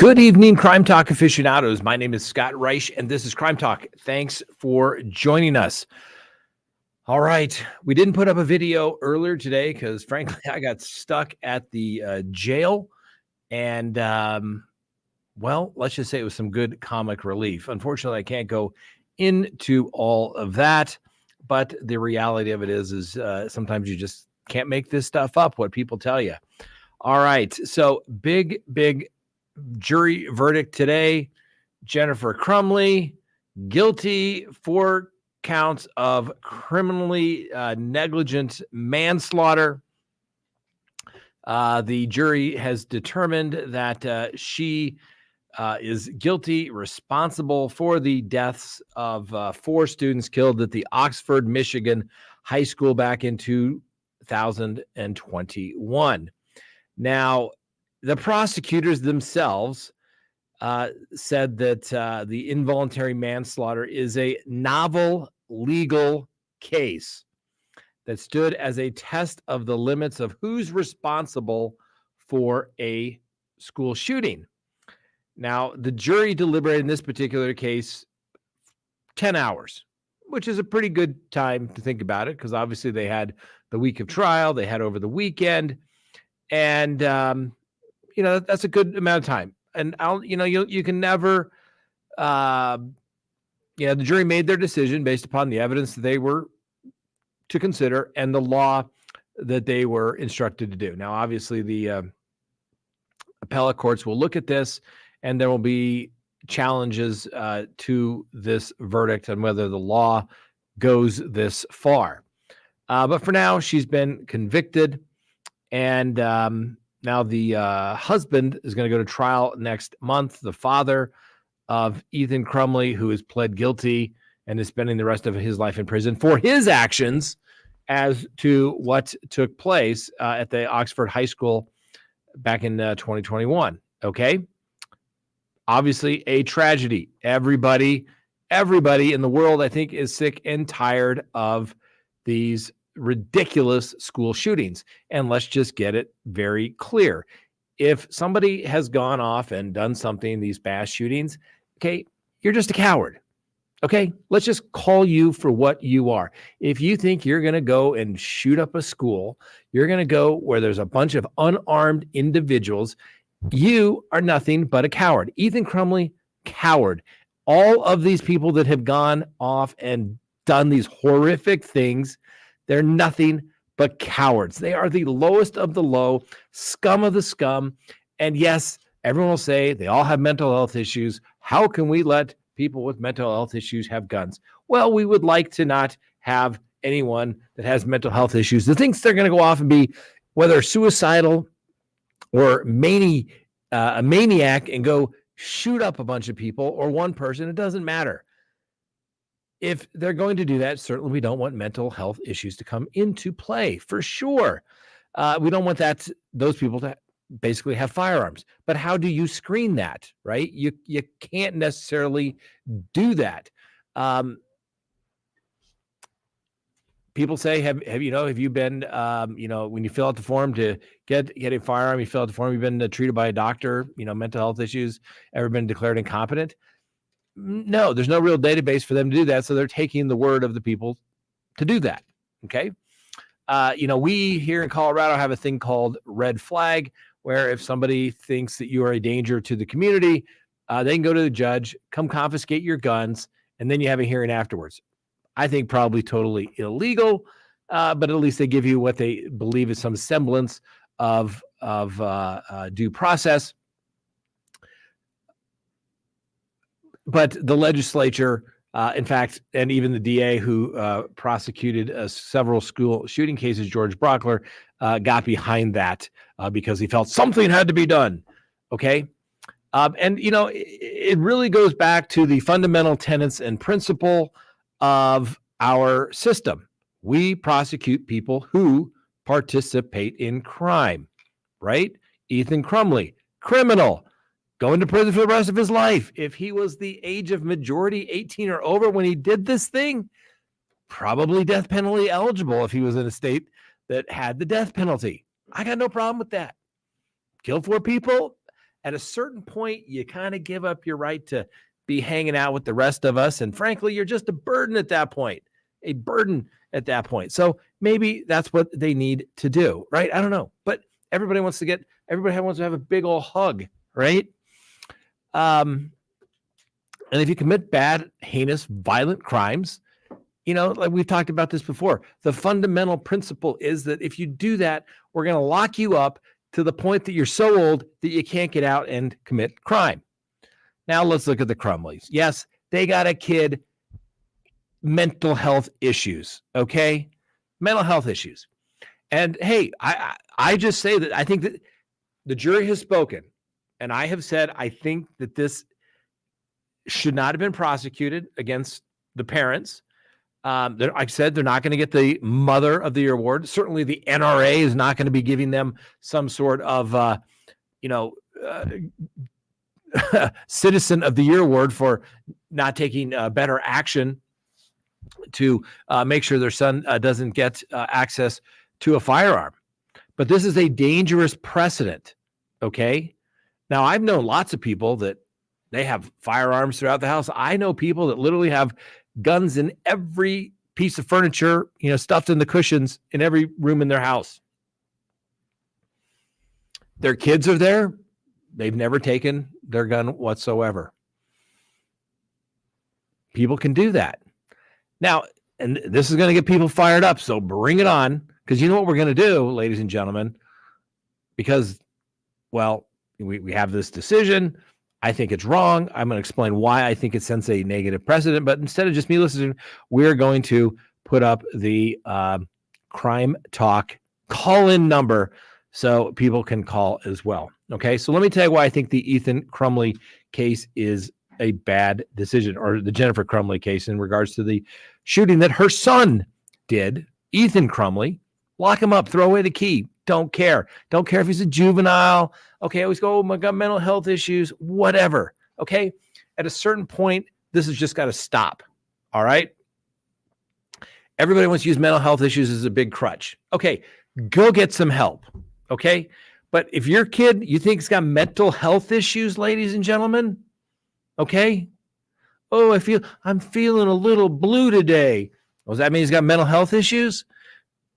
Good evening, Crime Talk aficionados. My name is Scott Reich, and this is Crime Talk. Thanks for joining us. All right, we didn't put up a video earlier today because, frankly, I got stuck at the jail, and, well, let's just say it was some good comic relief. Unfortunately, I can't go into all of that, but the reality of it is sometimes you just can't make this stuff up, what people tell you. All right, so big jury verdict today. Jennifer Crumbley, guilty 4 counts of criminally negligent manslaughter. The jury has determined that she is guilty, responsible for the deaths of 4 students killed at the Oxford, Michigan high school back in 2021. Now, the prosecutors themselves said that the involuntary manslaughter is a novel legal case that stood as a test of the limits of who's responsible for a school shooting. Now, the jury deliberated in this particular case 10 hours, which is a pretty good time to think about it, because obviously they had the week of trial, they had over the weekend, and that's a good amount of time. And you can never, the jury made their decision based upon the evidence that they were to consider and the law that they were instructed to do. Now, obviously, the appellate courts will look at this, and there will be challenges to this verdict and whether the law goes this far. But for now, she's been convicted, and now the husband is going to go to trial next month. The father of Ethan Crumbley, who has pled guilty and is spending the rest of his life in prison for his actions as to what took place at the Oxford High School back in 2021. Okay. Obviously a tragedy. Everybody in the world, I think, is sick and tired of these ridiculous school shootings. And let's just get it very clear. If somebody has gone off and done something, these mass shootings, okay, you're just a coward. Okay, let's just call you for what you are. If you think you're going to go and shoot up a school, you're going to go where there's a bunch of unarmed individuals, you are nothing but a coward. Ethan Crumbley, coward. All of these people that have gone off and done these horrific things, they're nothing but cowards. They are the lowest of the low, scum of the scum. And yes, everyone will say they all have mental health issues. How can we let people with mental health issues have guns? Well, we would like to not have anyone that has mental health issues that thinks they're going to go off and be whether suicidal or a maniac and go shoot up a bunch of people or one person. It doesn't matter. If they're going to do that, certainly we don't want mental health issues to come into play, for sure. We don't want those people to basically have firearms. But how do you screen that, right? You can't necessarily do that. People say, have you been, when you fill out the form to get a firearm, you fill out the form, you've been treated by a doctor, mental health issues, ever been declared incompetent? No, there's no real database for them to do that. So they're taking the word of the people to do that. Okay. We here in Colorado have a thing called red flag, where if somebody thinks that you are a danger to the community, they can go to the judge, come confiscate your guns, and then you have a hearing afterwards. I think probably totally illegal, but at least they give you what they believe is some semblance of due process. But the legislature, in fact, and even the DA who prosecuted several school shooting cases, George Brockler, got behind that because he felt something had to be done. Okay. And it really goes back to the fundamental tenets and principle of our system. We prosecute people who participate in crime, right? Ethan Crumbley, criminal, going to prison for the rest of his life. If he was the age of majority, 18 or over, when he did this thing, probably death penalty eligible if he was in a state that had the death penalty. I got no problem with that. Kill 4 people. At a certain point, you kind of give up your right to be hanging out with the rest of us. And frankly, you're just a burden at that point, a burden at that point. So maybe that's what they need to do, right? I don't know. But everybody wants to have a big old hug, right? And if you commit bad, heinous, violent crimes, like we've talked about this before, the fundamental principle is that if you do that, we're going to lock you up to the point that you're so old that you can't get out and commit crime. Now let's look at the Crumbleys. Yes, they got a kid, mental health issues, okay? Mental health issues. And hey, I just say that I think that the jury has spoken, and I have said I think that this should not have been prosecuted against the parents. Like I said, they're not going to get the Mother of the Year award. Certainly the NRA is not going to be giving them some sort of, Citizen of the Year award for not taking better action to make sure their son doesn't get access to a firearm. But this is a dangerous precedent, okay? Now, I've known lots of people that they have firearms throughout the house. I know people that literally have guns in every piece of furniture, stuffed in the cushions in every room in their house. Their kids are there. They've never taken their gun whatsoever. People can do that. Now, and this is going to get people fired up, so bring it on, because you know what we're going to do, ladies and gentlemen, because, well, we have this decision. I think it's wrong. I'm going to explain why I think it sends a negative precedent, but instead of just me listening, we're going to put up the CrimeTalk call-in number so people can call as well. Okay, so let me tell you why I think the Ethan Crumbley case is a bad decision, or the Jennifer Crumbley case in regards to the shooting that her son did. Ethan Crumbley, lock him up, throw away the key. Don't care. Don't care if he's a juvenile. Okay, I always go, oh my God, mental health issues, whatever. Okay, at a certain point, this has just got to stop. All right. Everybody wants to use mental health issues as a big crutch. Okay, go get some help. Okay. But if your kid, you think, has got mental health issues, ladies and gentlemen, okay. Oh, I'm feeling a little blue today. Well, does that mean he's got mental health issues?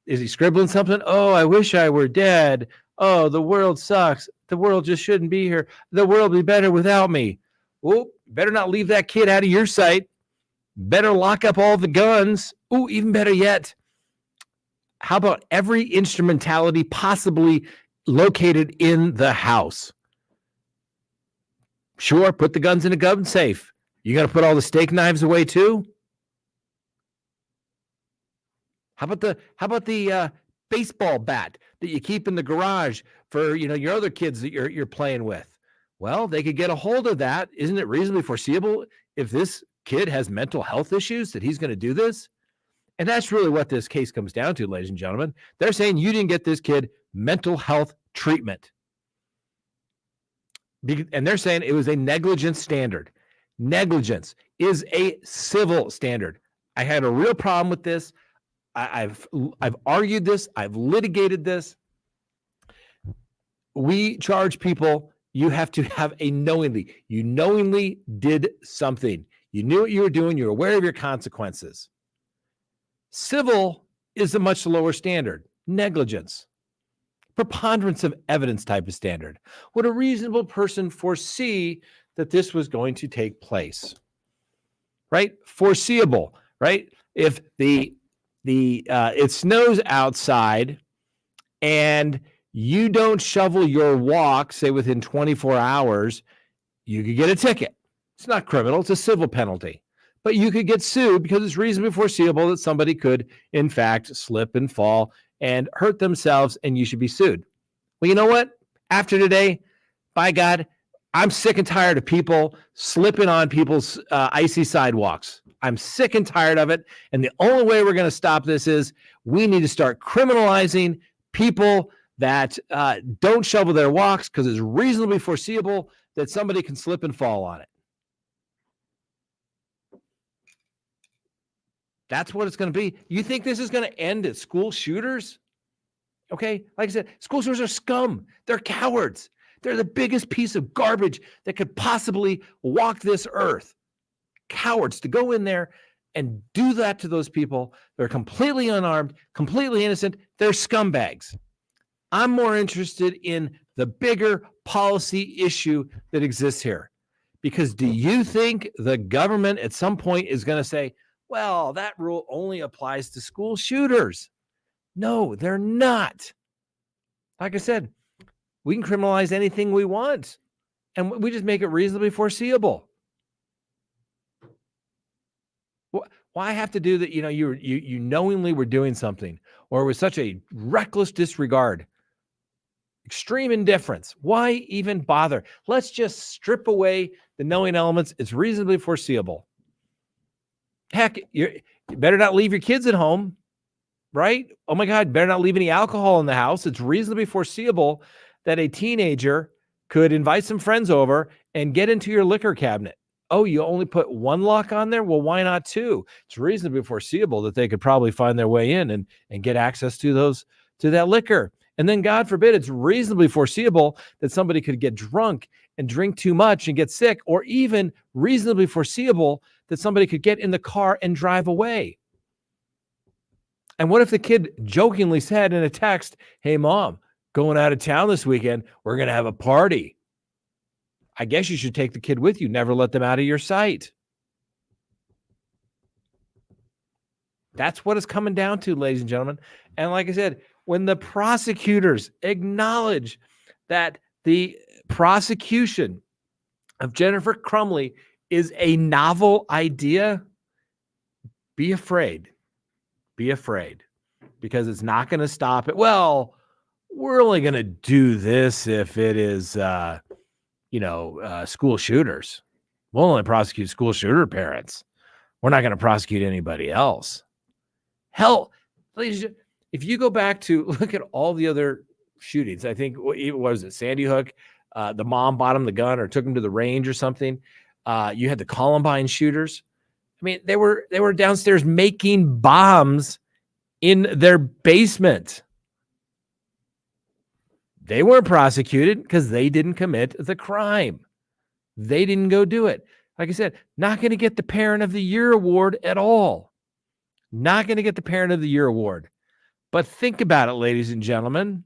Is he scribbling something? Oh, I wish I were dead. Oh, the world sucks. The world just shouldn't be here. The world would be better without me. Oh, better not leave that kid out of your sight. Better lock up all the guns. Oh, even better yet, how about every instrumentality possibly located in the house? Sure, put the guns in a gun safe. You got to put all the steak knives away too? How about the baseball bat that you keep in the garage for your other kids that you're playing with? Well, they could get a hold of that. Isn't it reasonably foreseeable if this kid has mental health issues that he's going to do this? And that's really what this case comes down to, ladies and gentlemen. They're saying you didn't get this kid mental health treatment. And they're saying it was a negligence standard. Negligence is a civil standard. I had a real problem with this. I've argued this. I've litigated this. We charge people, you have to have a knowingly. You knowingly did something. You knew what you were doing. You're aware of your consequences. Civil is a much lower standard. Negligence. Preponderance of evidence type of standard. Would a reasonable person foresee that this was going to take place? Right? Foreseeable, right? If it snows outside and you don't shovel your walk, say within 24 hours, you could get a ticket. It's not criminal, it's a civil penalty. But you could get sued because it's reasonably foreseeable that somebody could, in fact, slip and fall and hurt themselves, and you should be sued. Well, you know what? After today, by God, I'm sick and tired of people slipping on people's icy sidewalks. I'm sick and tired of it. And the only way we're going to stop this is we need to start criminalizing people that don't shovel their walks because it's reasonably foreseeable that somebody can slip and fall on it. That's what it's going to be. You think this is going to end at school shooters? Okay, like I said, school shooters are scum. They're cowards. They're the biggest piece of garbage that could possibly walk this earth. Cowards to go in there and do that to those people. They're completely unarmed, completely innocent. They're scumbags. I'm more interested in the bigger policy issue that exists here. Because do you think the government at some point is going to say, well, that rule only applies to school shooters? No, they're not. Like I said, we can criminalize anything we want, and we just make it reasonably foreseeable. Why have to do that? You knowingly were doing something, or with such a reckless disregard, extreme indifference. Why even bother? Let's just strip away the knowing elements. It's reasonably foreseeable. Heck, you better not leave your kids at home, right? Oh my God, better not leave any alcohol in the house. It's reasonably foreseeable that a teenager could invite some friends over and get into your liquor cabinet. Oh, you only put one lock on there? Well, why not two? It's reasonably foreseeable that they could probably find their way in and get access to that liquor. And then, God forbid, it's reasonably foreseeable that somebody could get drunk and drink too much and get sick, or even reasonably foreseeable that somebody could get in the car and drive away. And what if the kid jokingly said in a text, hey, Mom, going out of town this weekend, we're going to have a party. I guess you should take the kid with you. Never let them out of your sight. That's what it's coming down to, ladies and gentlemen. And like I said, when the prosecutors acknowledge that the prosecution of Jennifer Crumbley is a novel idea, be afraid. Be afraid, because it's not going to stop it. Well, we're only going to do this if it is, school shooters. We'll only prosecute school shooter parents. We're not going to prosecute anybody else. Hell, if you go back to look at all the other shootings, I think, what was it, Sandy Hook? The mom bought him the gun or took him to the range or something. You had the Columbine shooters. I mean, they were downstairs making bombs in their basement. They weren't prosecuted because they didn't commit the crime. They didn't go do it. Like I said, not going to get the Parent of the Year award at all. Not going to get the Parent of the Year award. But think about it, ladies and gentlemen.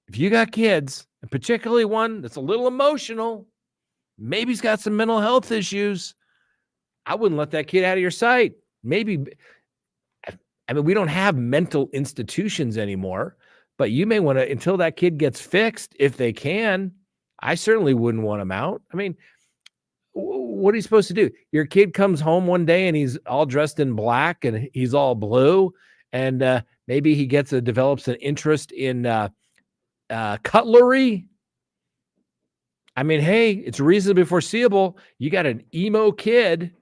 If you got kids, and particularly one that's a little emotional, maybe he's got some mental health issues, I wouldn't let that kid out of your sight. Maybe, we don't have mental institutions anymore, but you may want to, until that kid gets fixed, if they can, I certainly wouldn't want him out. I mean, what are you supposed to do? Your kid comes home one day and he's all dressed in black and he's all blue, and maybe he develops an interest in cutlery. I mean, hey, it's reasonably foreseeable. You got an emo kid.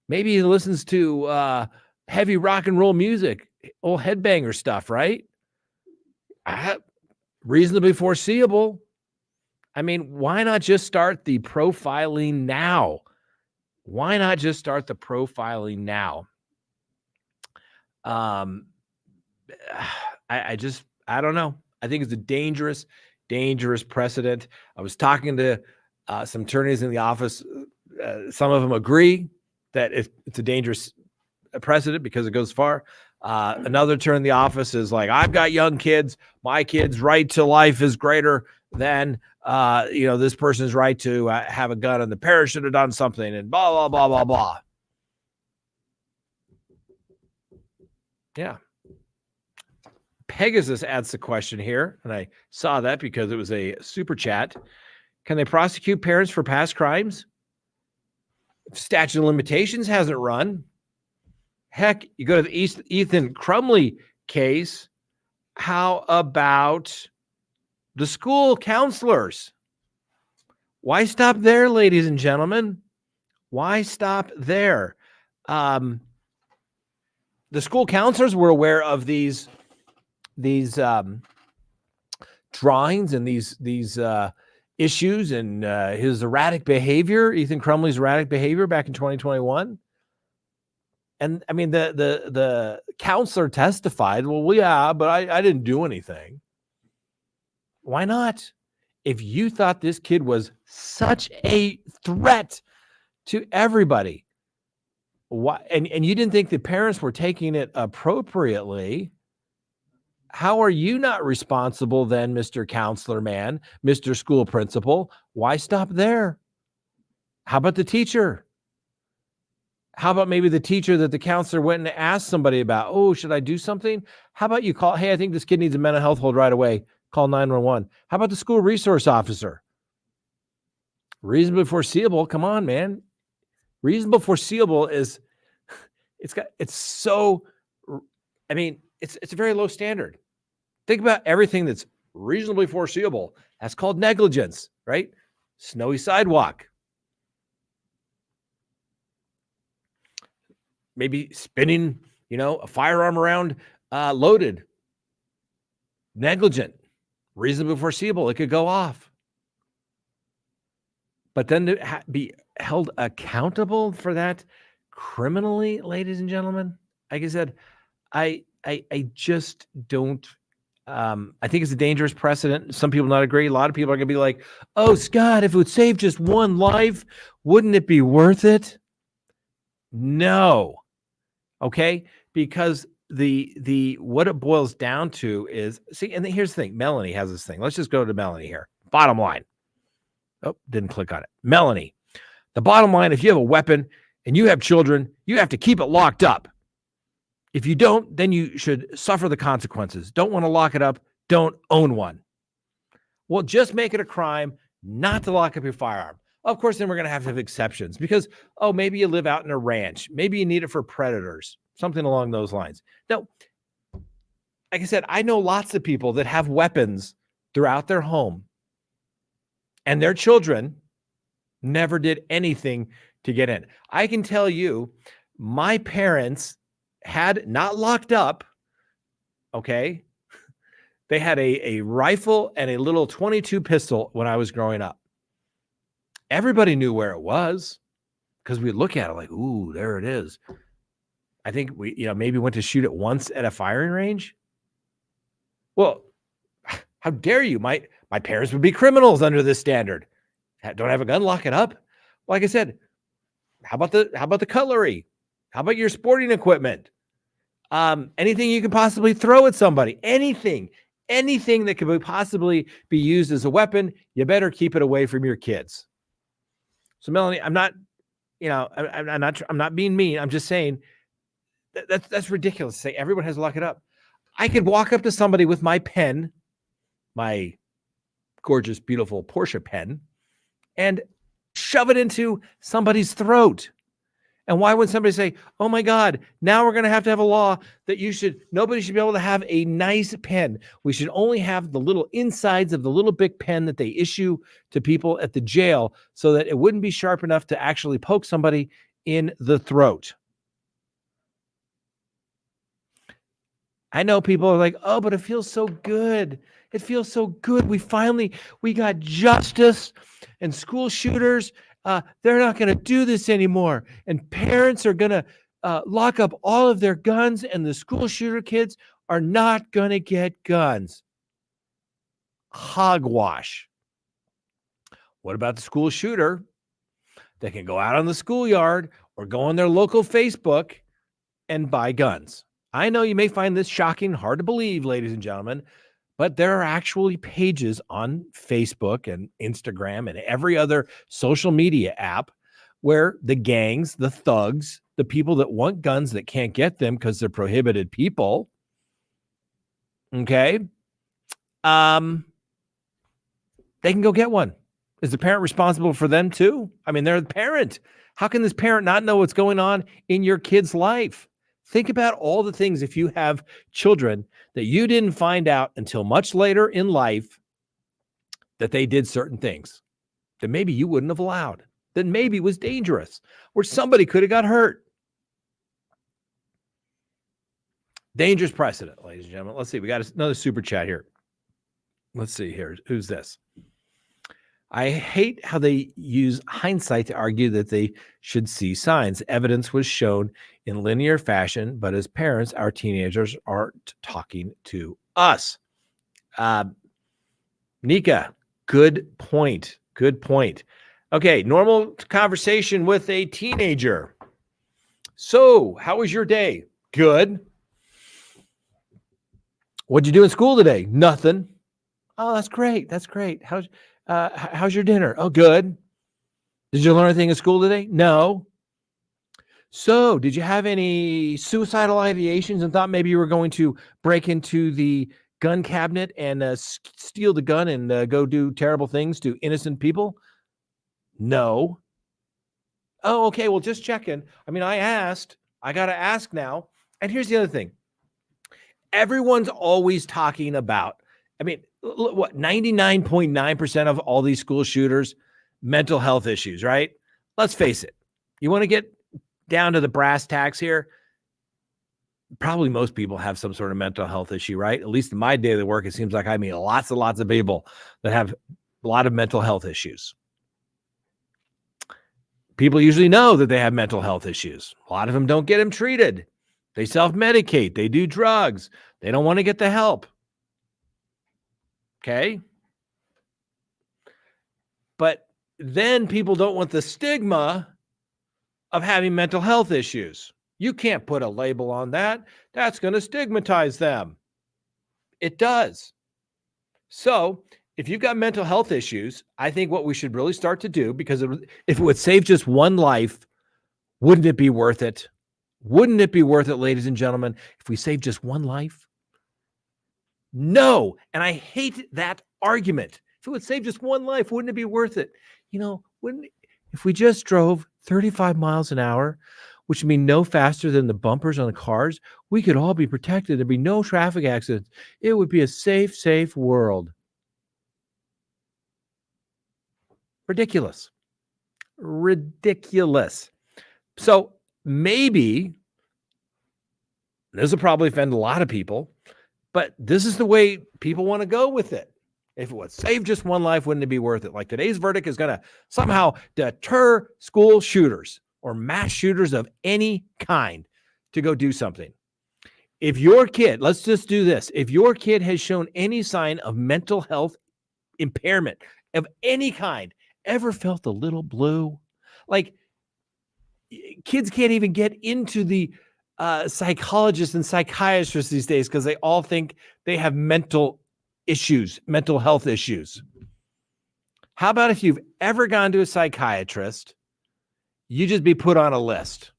Maybe he listens to heavy rock and roll music, old headbanger stuff, right? Reasonably foreseeable. I mean, why not just start the profiling now? Why not just start the profiling now? I don't know. I think it's a dangerous precedent. I was talking to some attorneys in the office. Some of them agree that it's a dangerous precedent because it goes far. Another attorney in the office is like, I've got young kids. My kid's right to life is greater than, this person's right to have a gun, and the parent should have done something, and blah, blah, blah, blah, blah. Yeah. Pegasus adds the question here, and I saw that because it was a super chat. Can they prosecute parents for past crimes? Statute of limitations hasn't run. Heck, you go to the Ethan Crumbley case. How about the school counselors? Why stop there, ladies and gentlemen? Why stop there? The school counselors were aware of these drawings and these issues and his erratic behavior, Ethan Crumbley's erratic behavior back in 2021. And I mean, the counselor testified, well, yeah, but I didn't do anything. Why not? If you thought this kid was such a threat to everybody, why, and you didn't think the parents were taking it appropriately, how are you not responsible then, Mr. Counselor Man, Mr. School Principal? Why stop there? How about the teacher? How about maybe the teacher that the counselor went and asked somebody about, oh, should I do something? How about you call, hey, I think this kid needs a mental health hold right away. Call 911. How about the school resource officer? Reasonably foreseeable. Come on, man. Reasonable foreseeable is, it's a very low standard. Think about everything that's reasonably foreseeable. That's called negligence, right? Snowy sidewalk. Maybe spinning, a firearm around loaded. Negligent. Reasonably foreseeable. It could go off. But then to be held accountable for that criminally, ladies and gentlemen, like I said, I just don't. I think it's a dangerous precedent. Some people not agree. A lot of people are going to be like, "Oh, Scott, if it would save just one life, wouldn't it be worth it?" No, okay, because the what it boils down to is, see, and here's the thing. Melanie has this thing. Let's just go to Melanie here. Bottom line. Oh, didn't click on it. Melanie, the bottom line, if you have a weapon and you have children, you have to keep it locked up. If you don't, then you should suffer the consequences. Don't want to lock it up. Don't own one. Well, just make it a crime not to lock up your firearm. Of course, then we're going to have exceptions because, oh, maybe you live out in a ranch. Maybe you need it for predators, something along those lines. Now, like I said, I know lots of people that have weapons throughout their home, and their children never did anything to get in. I can tell you, my parents had not locked up, okay? They had a rifle and a little .22 pistol when I was growing up. Everybody knew where it was because we'd look at it like, ooh, there it is. I think we, maybe went to shoot it once at a firing range. Well, how dare you? My parents would be criminals under this standard. Don't have a gun, lock it up. Like I said, how about the cutlery? How about your sporting equipment? Anything you can possibly throw at somebody, anything that could possibly be used as a weapon, you better keep it away from your kids. So Melanie, I'm not being mean. I'm just saying that's ridiculous to say everyone has to lock it up. I could walk up to somebody with my pen, my gorgeous, beautiful Porsche pen, and shove it into somebody's throat. And why would somebody say, oh my God, now we're going to have a law that nobody should be able to have a nice pen. We should only have the little insides of the little big pen that they issue to people at the jail so that it wouldn't be sharp enough to actually poke somebody in the throat. I know people are like, oh, but it feels so good. It feels so good. We got justice, and school shooters, they're not going to do this anymore. And parents are going to lock up all of their guns, and the school shooter kids are not going to get guns. Hogwash. What about the school shooter? They can go out on the schoolyard or go on their local Facebook and buy guns. I know you may find this shocking, hard to believe, ladies and gentlemen, but there are actually pages on Facebook and Instagram and every other social media app where the gangs, the thugs, the people that want guns that can't get them because they're prohibited people, okay, they can go get one. Is the parent responsible for them too? I mean, they're the parent. How can this parent not know what's going on in your kid's life? Think about all the things, if you have children, that you didn't find out until much later in life that they did certain things that maybe you wouldn't have allowed, that maybe was dangerous, where somebody could have got hurt. Dangerous precedent, ladies and gentlemen. Let's see. We got another super chat here. Let's see here. Who's this? I hate how they use hindsight to argue that they should see signs. Evidence was shown in linear fashion, but as parents, our teenagers aren't talking to us. Nika, Good point. Good point. Okay, normal conversation with a teenager. So, how was your day? Good. What'd you do in school today? Nothing. Oh, that's great. That's great. How's your dinner? Oh, good. Did you learn anything in school today? No. So, did you have any suicidal ideations and thought maybe you were going to break into the gun cabinet and steal the gun and go do terrible things to innocent people? No. Oh, okay. Well, just checking. I mean, I asked. I got to ask now. And here's the other thing. Everyone's always talking about, I mean, what, 99.9% of all these school shooters, mental health issues, right? Let's face it. You want to get down to the brass tacks here? Probably most people have some sort of mental health issue, right? At least in my daily work, it seems like I meet lots and lots of people that have a lot of mental health issues. People usually know that they have mental health issues. A lot of them don't get them treated. They self-medicate. They do drugs. They don't want to get the help. Okay? But then people don't want the stigma of having mental health issues. You can't put a label on that. That's going to stigmatize them. It does. So if you've got mental health issues, I think what we should really start to do, because if it would save just one life, wouldn't it be worth it? Wouldn't it be worth it, ladies and gentlemen, if we save just one life? No. And I hate that argument. If it would save just one life, wouldn't it be worth it? If we just drove 35 miles an hour, which would mean no faster than the bumpers on the cars, we could all be protected. There'd be no traffic accidents. It would be a safe world. Ridiculous. So maybe this will probably offend a lot of people, but this is the way people want to go with it. If it would save just one life, wouldn't it be worth it? Like today's verdict is going to somehow deter school shooters or mass shooters of any kind to go do something. If your kid, let's just do this. If your kid has shown any sign of mental health impairment of any kind, ever felt a little blue? Like kids can't even get into the psychologists and psychiatrists these days because they all think they have mental health issues. How about if you've ever gone to a psychiatrist, you just be put on a list,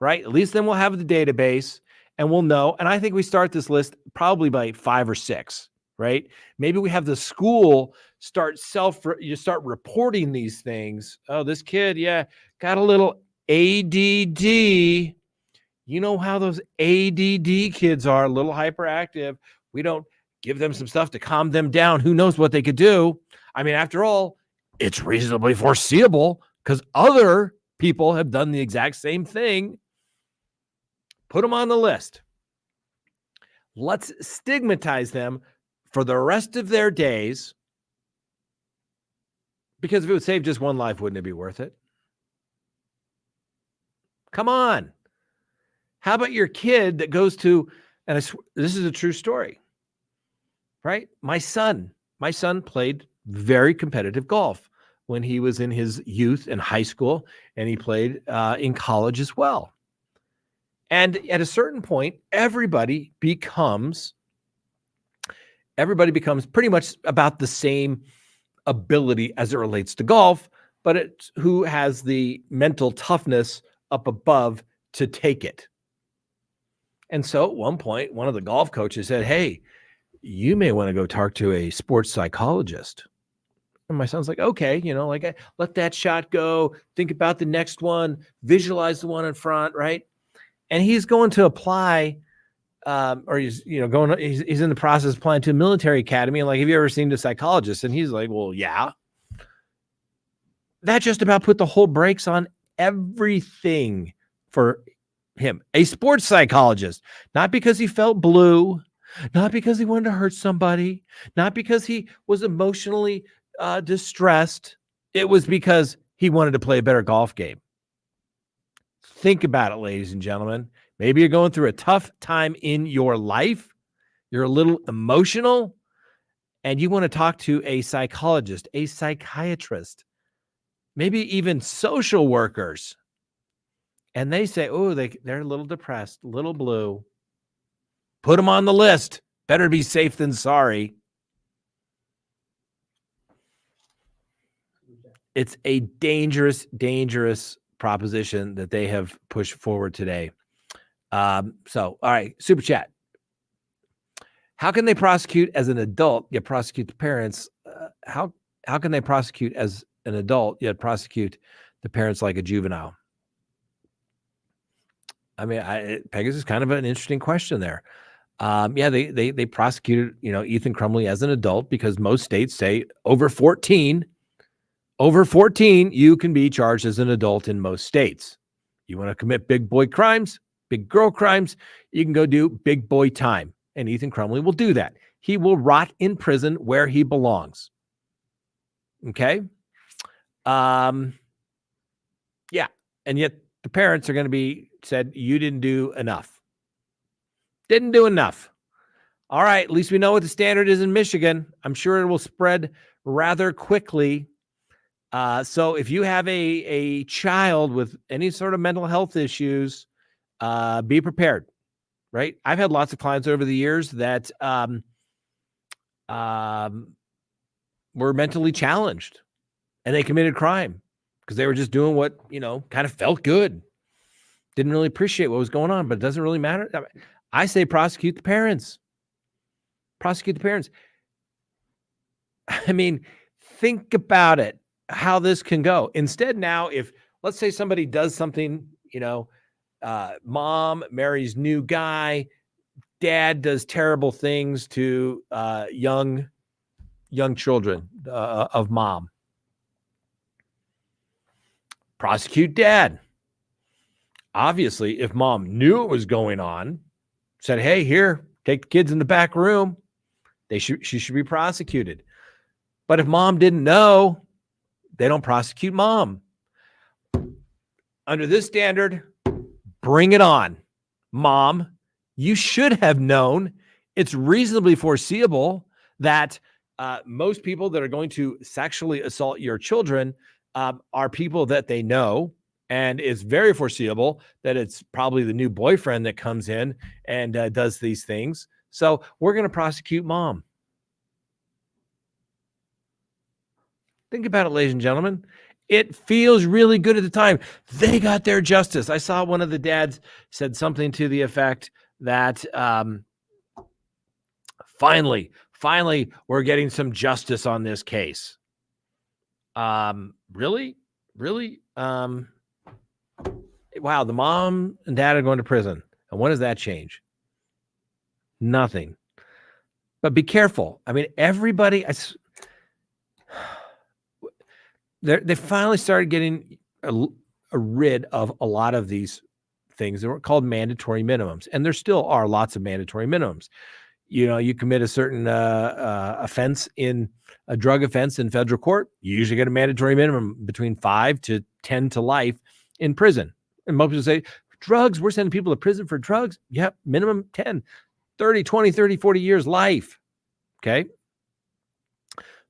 right? At least then we'll have the database and we'll know. And I think we start this list probably by 5 or 6, right? Maybe we have the school start reporting these things. Oh, this kid, got a little ADD. You know how those ADD kids are, a little hyperactive. We don't give them some stuff to calm them down. Who knows what they could do? I mean, after all, it's reasonably foreseeable because other people have done the exact same thing. Put them on the list. Let's stigmatize them for the rest of their days, because if it would save just one life, wouldn't it be worth it? Come on. How about your kid that goes to, and this is a true story, right? My son played very competitive golf when he was in his youth and high school, and he played in college as well. And at a certain point, everybody becomes pretty much about the same ability as it relates to golf, but it's who has the mental toughness up above to take it. And so at one point, one of the golf coaches said, "Hey, you may want to go talk to a sports psychologist." And my son's like, "Okay, let that shot go. Think about the next one, visualize the one in front," right? And he's going to apply, or he's in the process of applying to a military academy. And like, have you ever seen a psychologist? And he's like, "Well, yeah." That just about put the whole brakes on everything for him. A sports psychologist, not because he felt blue, not because he wanted to hurt somebody, not because he was emotionally distressed. It was because he wanted to play a better golf game. Think about it, ladies and gentlemen. Maybe you're going through a tough time in your life. You're a little emotional. and you want to talk to a psychologist, a psychiatrist, maybe even social workers, and they say, oh, they're a little depressed, a little blue, put them on the list. Better be safe than sorry. It's a dangerous, dangerous proposition that they have pushed forward today. So, all right, super chat. How can they prosecute as an adult yet prosecute the parents? How can they prosecute as an adult yet prosecute the parents like a juvenile? I mean, Pegasus is kind of an interesting question there. Yeah, they prosecuted, Ethan Crumbley as an adult because most states say over 14, you can be charged as an adult in most states. You want to commit big boy crimes, big girl crimes, you can go do big boy time. And Ethan Crumbley will do that. He will rot in prison where he belongs. Okay? Yeah. And yet the parents are going to be said, you didn't do enough. Didn't do enough. All right. At least we know what the standard is in Michigan. I'm sure it will spread rather quickly. So if you have a child with any sort of mental health issues, be prepared. Right. I've had lots of clients over the years that were mentally challenged and they committed crime because they were just doing what, kind of felt good. Didn't really appreciate what was going on, but it doesn't really matter. I say prosecute the parents. Prosecute the parents. I mean, think about it, how this can go. Instead, now, if let's say somebody does something, mom marries new guy, dad does terrible things to young children of mom. Prosecute dad. Obviously, if mom knew it was going on, said, hey, here, take the kids in the back room, she should be prosecuted. But if mom didn't know, they don't prosecute mom. Under this standard, bring it on. Mom, you should have known. It's reasonably foreseeable that most people that are going to sexually assault your children are people that they know. And it's very foreseeable that it's probably the new boyfriend that comes in and does these things. So we're going to prosecute mom. Think about it, ladies and gentlemen. It feels really good at the time. They got their justice. I saw one of the dads said something to the effect that finally, we're getting some justice on this case. Really? Wow, the mom and dad are going to prison. And what does that change? Nothing. But be careful. I mean, everybody, they finally started getting rid of a lot of these things that were called mandatory minimums. And there still are lots of mandatory minimums. You commit a certain offense in a drug offense in federal court, you usually get a mandatory minimum between 5 to 10 to life in prison. And most people say, drugs, we're sending people to prison for drugs. Yep, minimum 10, 30, 20, 30, 40 years life. Okay.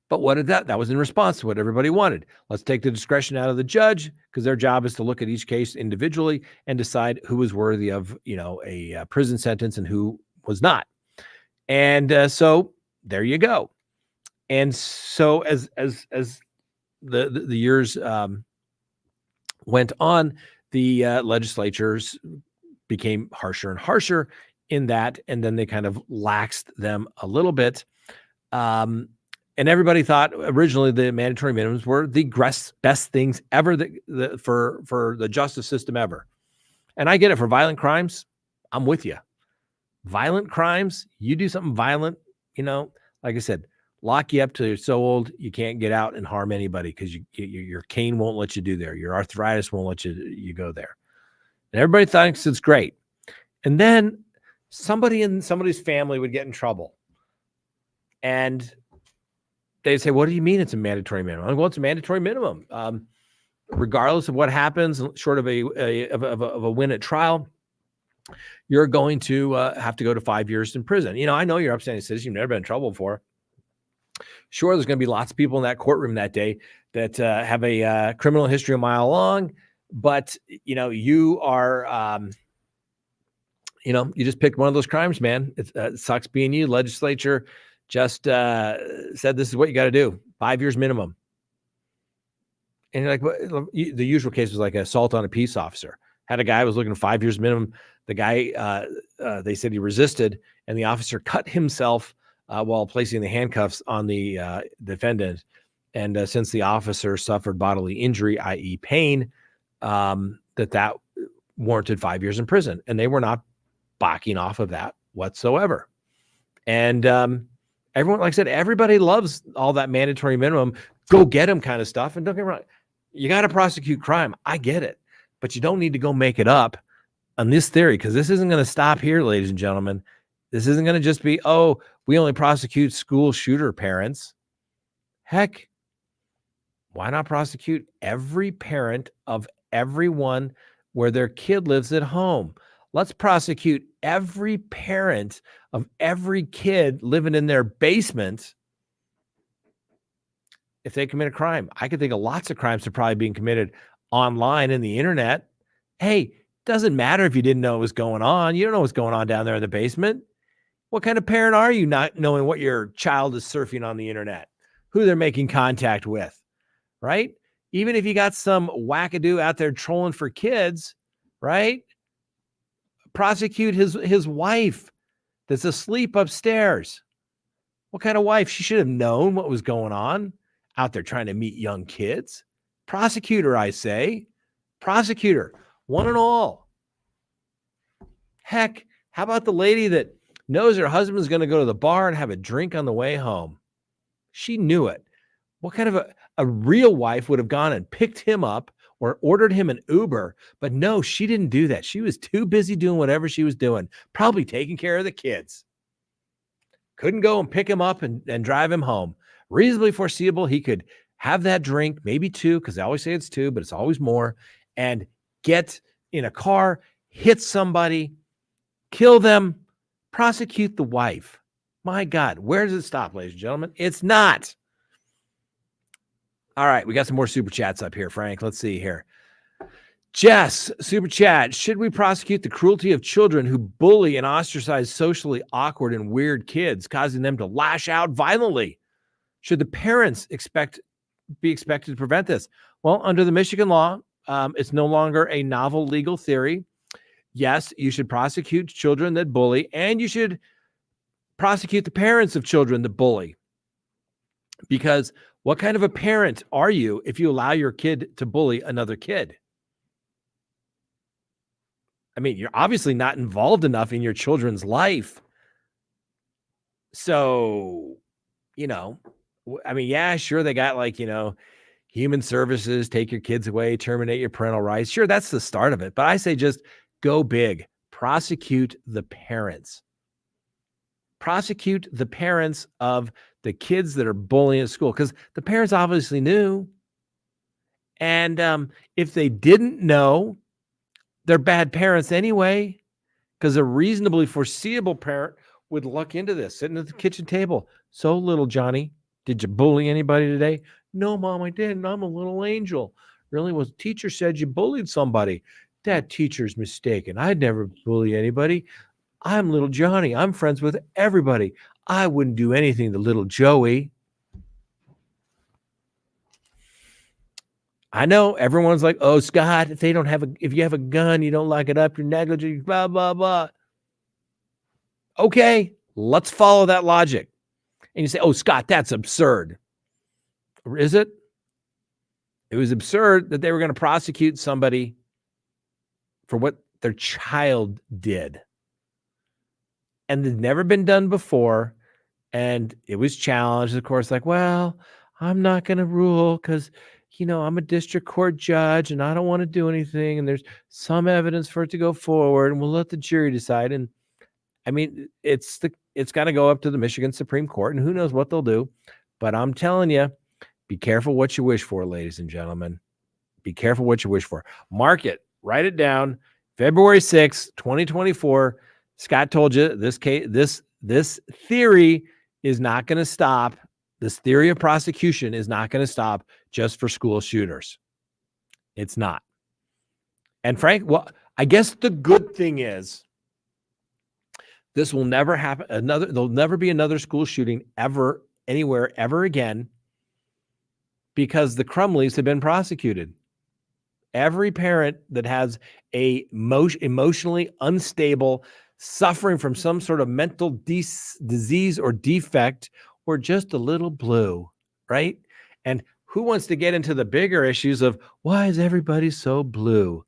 But what did that was in response to what everybody wanted. Let's take the discretion out of the judge because their job is to look at each case individually and decide who was worthy of, a prison sentence and who was not. And so there you go. And so as the years went on, the legislatures became harsher and harsher in that, and then they kind of laxed them a little bit. And everybody thought originally the mandatory minimums were the best things ever for the justice system ever. And I get it for violent crimes. I'm with you. Violent crimes, you do something violent, like I said, lock you up till you're so old you can't get out and harm anybody because your cane won't let you do there. Your arthritis won't let you go there. And everybody thinks it's great. And then somebody in somebody's family would get in trouble. And they'd say, what do you mean it's a mandatory minimum? Well, it's a mandatory minimum. Regardless of what happens, short of a win at trial, you're going to have to go to 5 years in prison. I know you're upstanding citizen. You've never been in trouble before. Sure, there's going to be lots of people in that courtroom that day that have a criminal history a mile long, but you are, you just picked one of those crimes, man. It sucks being you. Legislature just said this is what you got to do: 5 years minimum. And you're like, the usual case was like assault on a peace officer. Had a guy who was looking at 5 years minimum. The guy, they said he resisted, and the officer cut himself while placing the handcuffs on the defendant. And since the officer suffered bodily injury, i.e. pain, that warranted 5 years in prison. And they were not backing off of that whatsoever. And everyone, like I said, everybody loves all that mandatory minimum, go get them kind of stuff. And don't get me wrong, you got to prosecute crime. I get it. But you don't need to go make it up on this theory, because this isn't going to stop here, ladies and gentlemen. This isn't going to just be, oh, we only prosecute school shooter parents. Heck, why not prosecute every parent of everyone where their kid lives at home? Let's prosecute every parent of every kid living in their basement if they commit a crime. I could think of lots of crimes that are probably being committed online in the internet. Hey, doesn't matter if you didn't know what was going on. You don't know what's going on down there in the basement. What kind of parent are you not knowing what your child is surfing on the internet, who they're making contact with, right? Even if you got some wackadoo out there trolling for kids, right? Prosecute his wife that's asleep upstairs. What kind of wife? She should have known what was going on out there trying to meet young kids. Prosecute her, I say. Prosecute her, one and all. Heck, how about the lady that knows her husband's going to go to the bar and have a drink on the way home? She knew it. What kind of a real wife would have gone and picked him up or ordered him an Uber? But no, she didn't do that. She was too busy doing whatever she was doing, probably taking care of the kids. Couldn't go and pick him up and drive him home. Reasonably foreseeable he could have that drink, maybe two, because I always say it's two, but it's always more, and get in a car, hit somebody, kill them, prosecute the wife. My God, where does it stop, ladies and gentlemen? It's not. All right, we got some more super chats up here, Frank. Let's see here. Jess, super chat. Should we prosecute the cruelty of children who bully and ostracize socially awkward and weird kids, causing them to lash out violently? Should the parents be expected to prevent this? Well, under the Michigan law, it's no longer a novel legal theory. Yes, you should prosecute children that bully, and you should prosecute the parents of children that bully. Because what kind of a parent are you if you allow your kid to bully another kid? I mean, you're obviously not involved enough in your children's life. So, I mean, yeah, sure, they got human services, take your kids away, terminate your parental rights. Sure, that's the start of it. But I say just go big. Prosecute the parents. Prosecute the parents of the kids that are bullying at school, because the parents obviously knew. And if they didn't know, they're bad parents anyway, because a reasonably foreseeable parent would look into this, sitting at the kitchen table. So, little Johnny, did you bully anybody today? No, Mom, I didn't. I'm a little angel. Really? Well, the teacher said you bullied somebody. That teacher's mistaken. I'd never bully anybody. I'm little Johnny. I'm friends with everybody. I wouldn't do anything to little Joey. I know everyone's like, oh, Scott, if you have a gun, you don't lock it up, you're negligent, blah, blah, blah. Okay, let's follow that logic. And you say, oh, Scott, that's absurd. Is it? It was absurd that they were going to prosecute somebody for what their child did. And it's never been done before. And it was challenged, of course, like, well, I'm not going to rule because, I'm a district court judge and I don't want to do anything. And there's some evidence for it to go forward and we'll let the jury decide. And I mean, it's got to go up to the Michigan Supreme Court, and who knows what they'll do. But I'm telling you, be careful what you wish for, ladies and gentlemen. Be careful what you wish for. Mark it. Write it down. February 6th, 2024. Scott told you this theory is not going to stop. This theory of prosecution is not going to stop just for school shooters. It's not. And Frank, well, I guess the good thing is this will never happen. There'll never be another school shooting ever, anywhere, ever again, because the Crumleys have been prosecuted. Every parent that has a emotionally unstable, suffering from some sort of mental disease or defect, or just a little blue, right? And who wants to get into the bigger issues of why is everybody so blue?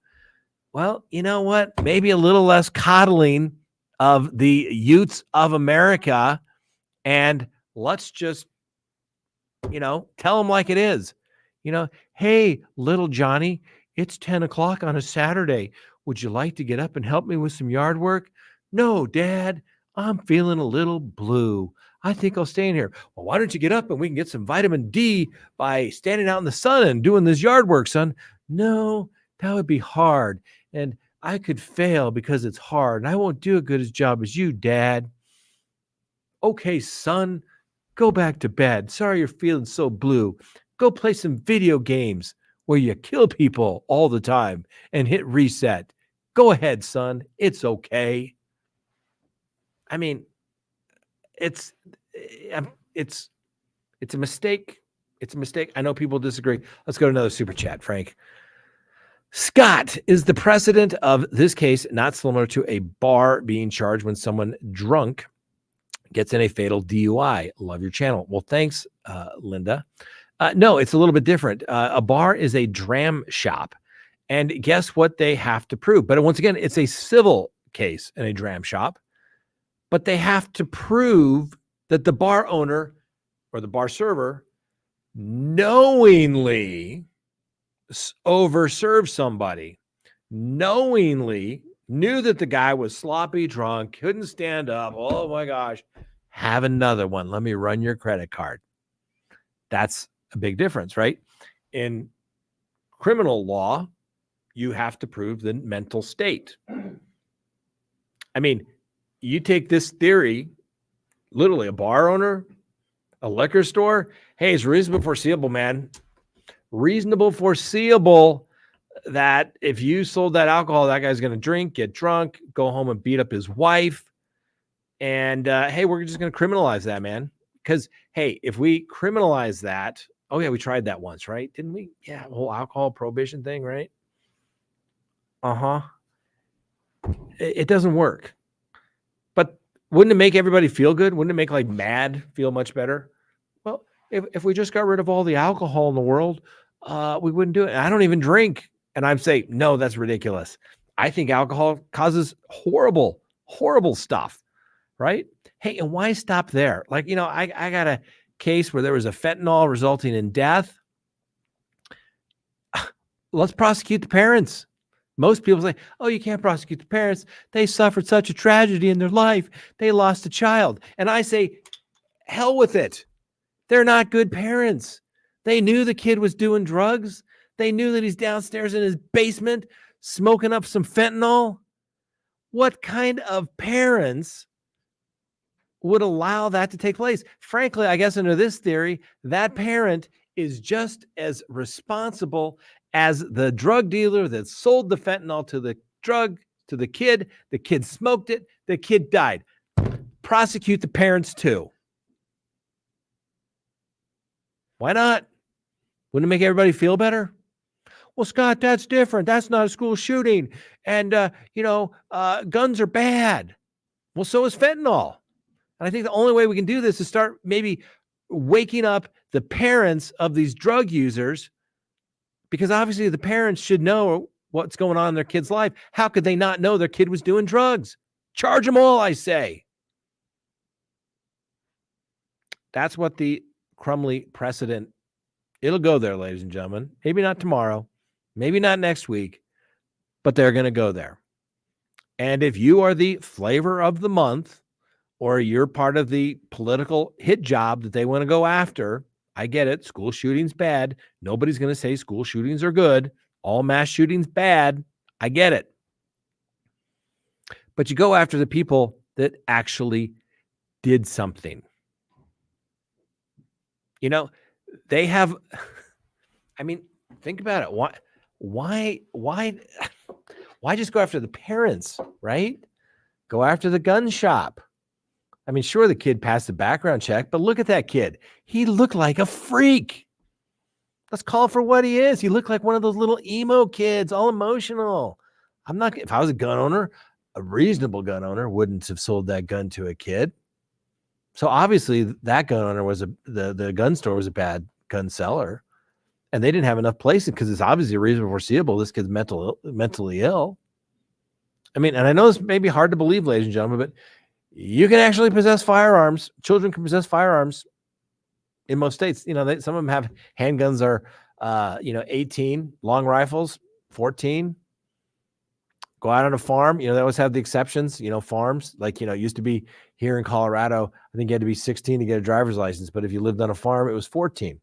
Well, you know what? Maybe a little less coddling of the youths of America, and let's just, tell them like it is. Hey, little Johnny, it's 10 o'clock on a Saturday. Would you like to get up and help me with some yard work? No, Dad, I'm feeling a little blue. I think I'll stay in here. Well, why don't you get up and we can get some vitamin D by standing out in the sun and doing this yard work, son? No, that would be hard. And I could fail because it's hard. And I won't do a good job as you, Dad. Okay, son, go back to bed. Sorry you're feeling so blue. Go play some video games where you kill people all the time and hit reset. Go ahead, son. It's okay. I mean, it's a mistake. It's a mistake. I know people disagree. Let's go to another super chat, Frank. Scott, is the precedent of this case not similar to a bar being charged when someone drunk gets in a fatal DUI? Love your channel. Well, thanks, Linda. No, it's a little bit different. A bar is a dram shop. And guess what they have to prove? But once again, it's a civil case in a dram shop. But they have to prove that the bar owner or the bar server knowingly overserved somebody, knowingly knew that the guy was sloppy drunk, couldn't stand up. Oh my gosh, have another one. Let me run your credit card. That's a big difference, right? In criminal law, you have to prove the mental state. I mean, you take this theory, literally a bar owner, a liquor store. Hey, it's reasonable foreseeable, man. Reasonable foreseeable that if you sold that alcohol, that guy's going to drink, get drunk, go home and beat up his wife. And hey, we're just going to criminalize that, man. Because, hey, if we criminalize that, oh, yeah, we tried that once, right? Didn't we? Yeah, the whole alcohol prohibition thing, right? Uh-huh. It doesn't work. But wouldn't it make everybody feel good? Wouldn't it make like MAD feel much better? Well, if we just got rid of all the alcohol in the world, we wouldn't do it. And I don't even drink. And I'm saying, no, that's ridiculous. I think alcohol causes horrible, horrible stuff, right? Hey, and why stop there? Like, I got a case where there was a fentanyl resulting in death. Let's prosecute the parents. Most people say, oh, you can't prosecute the parents. They suffered such a tragedy in their life. They lost a child. And I say, hell with it. They're not good parents. They knew the kid was doing drugs. They knew that he's downstairs in his basement smoking up some fentanyl. What kind of parents would allow that to take place? Frankly, I guess under this theory, that parent is just as responsible as the drug dealer that sold the fentanyl to the kid. The kid smoked it. The kid died. Prosecute the parents too. Why not? Wouldn't it make everybody feel better? Well, Scott, that's different. That's not a school shooting. And, guns are bad. Well, so is fentanyl. And I think the only way we can do this is start maybe waking up the parents of these drug users, because obviously the parents should know what's going on in their kid's life. How could they not know their kid was doing drugs? Charge them all, I say. That's what the Crumbley precedent, it'll go there, ladies and gentlemen. Maybe not tomorrow, maybe not next week, but they're going to go there. And if you are the flavor of the month, or you're part of the political hit job that they want to go after, I get it. School shootings bad. Nobody's going to say school shootings are good. All mass shootings bad. I get it. But you go after the people that actually did something. You know, they have, I mean, think about it. Why just go after the parents, right? Go after the gun shop. I mean, sure, the kid passed the background check, but look at that kid. He looked like a freak. Let's call it for what he is. He looked like one of those little emo kids, all emotional. If I was a gun owner, a reasonable gun owner wouldn't have sold that gun to a kid. So obviously that gun owner the gun store was a bad gun seller, and they didn't have enough places because it's obviously reasonable foreseeable this kid's mentally ill. I mean, and I know this may be hard to believe, ladies and gentlemen, but you can actually possess firearms. Children can possess firearms in most states. You know, some of them have handguns are, 18, long rifles, 14. Go out on a farm. You know, they always have the exceptions, farms. Like, it used to be here in Colorado, I think you had to be 16 to get a driver's license. But if you lived on a farm, it was 14.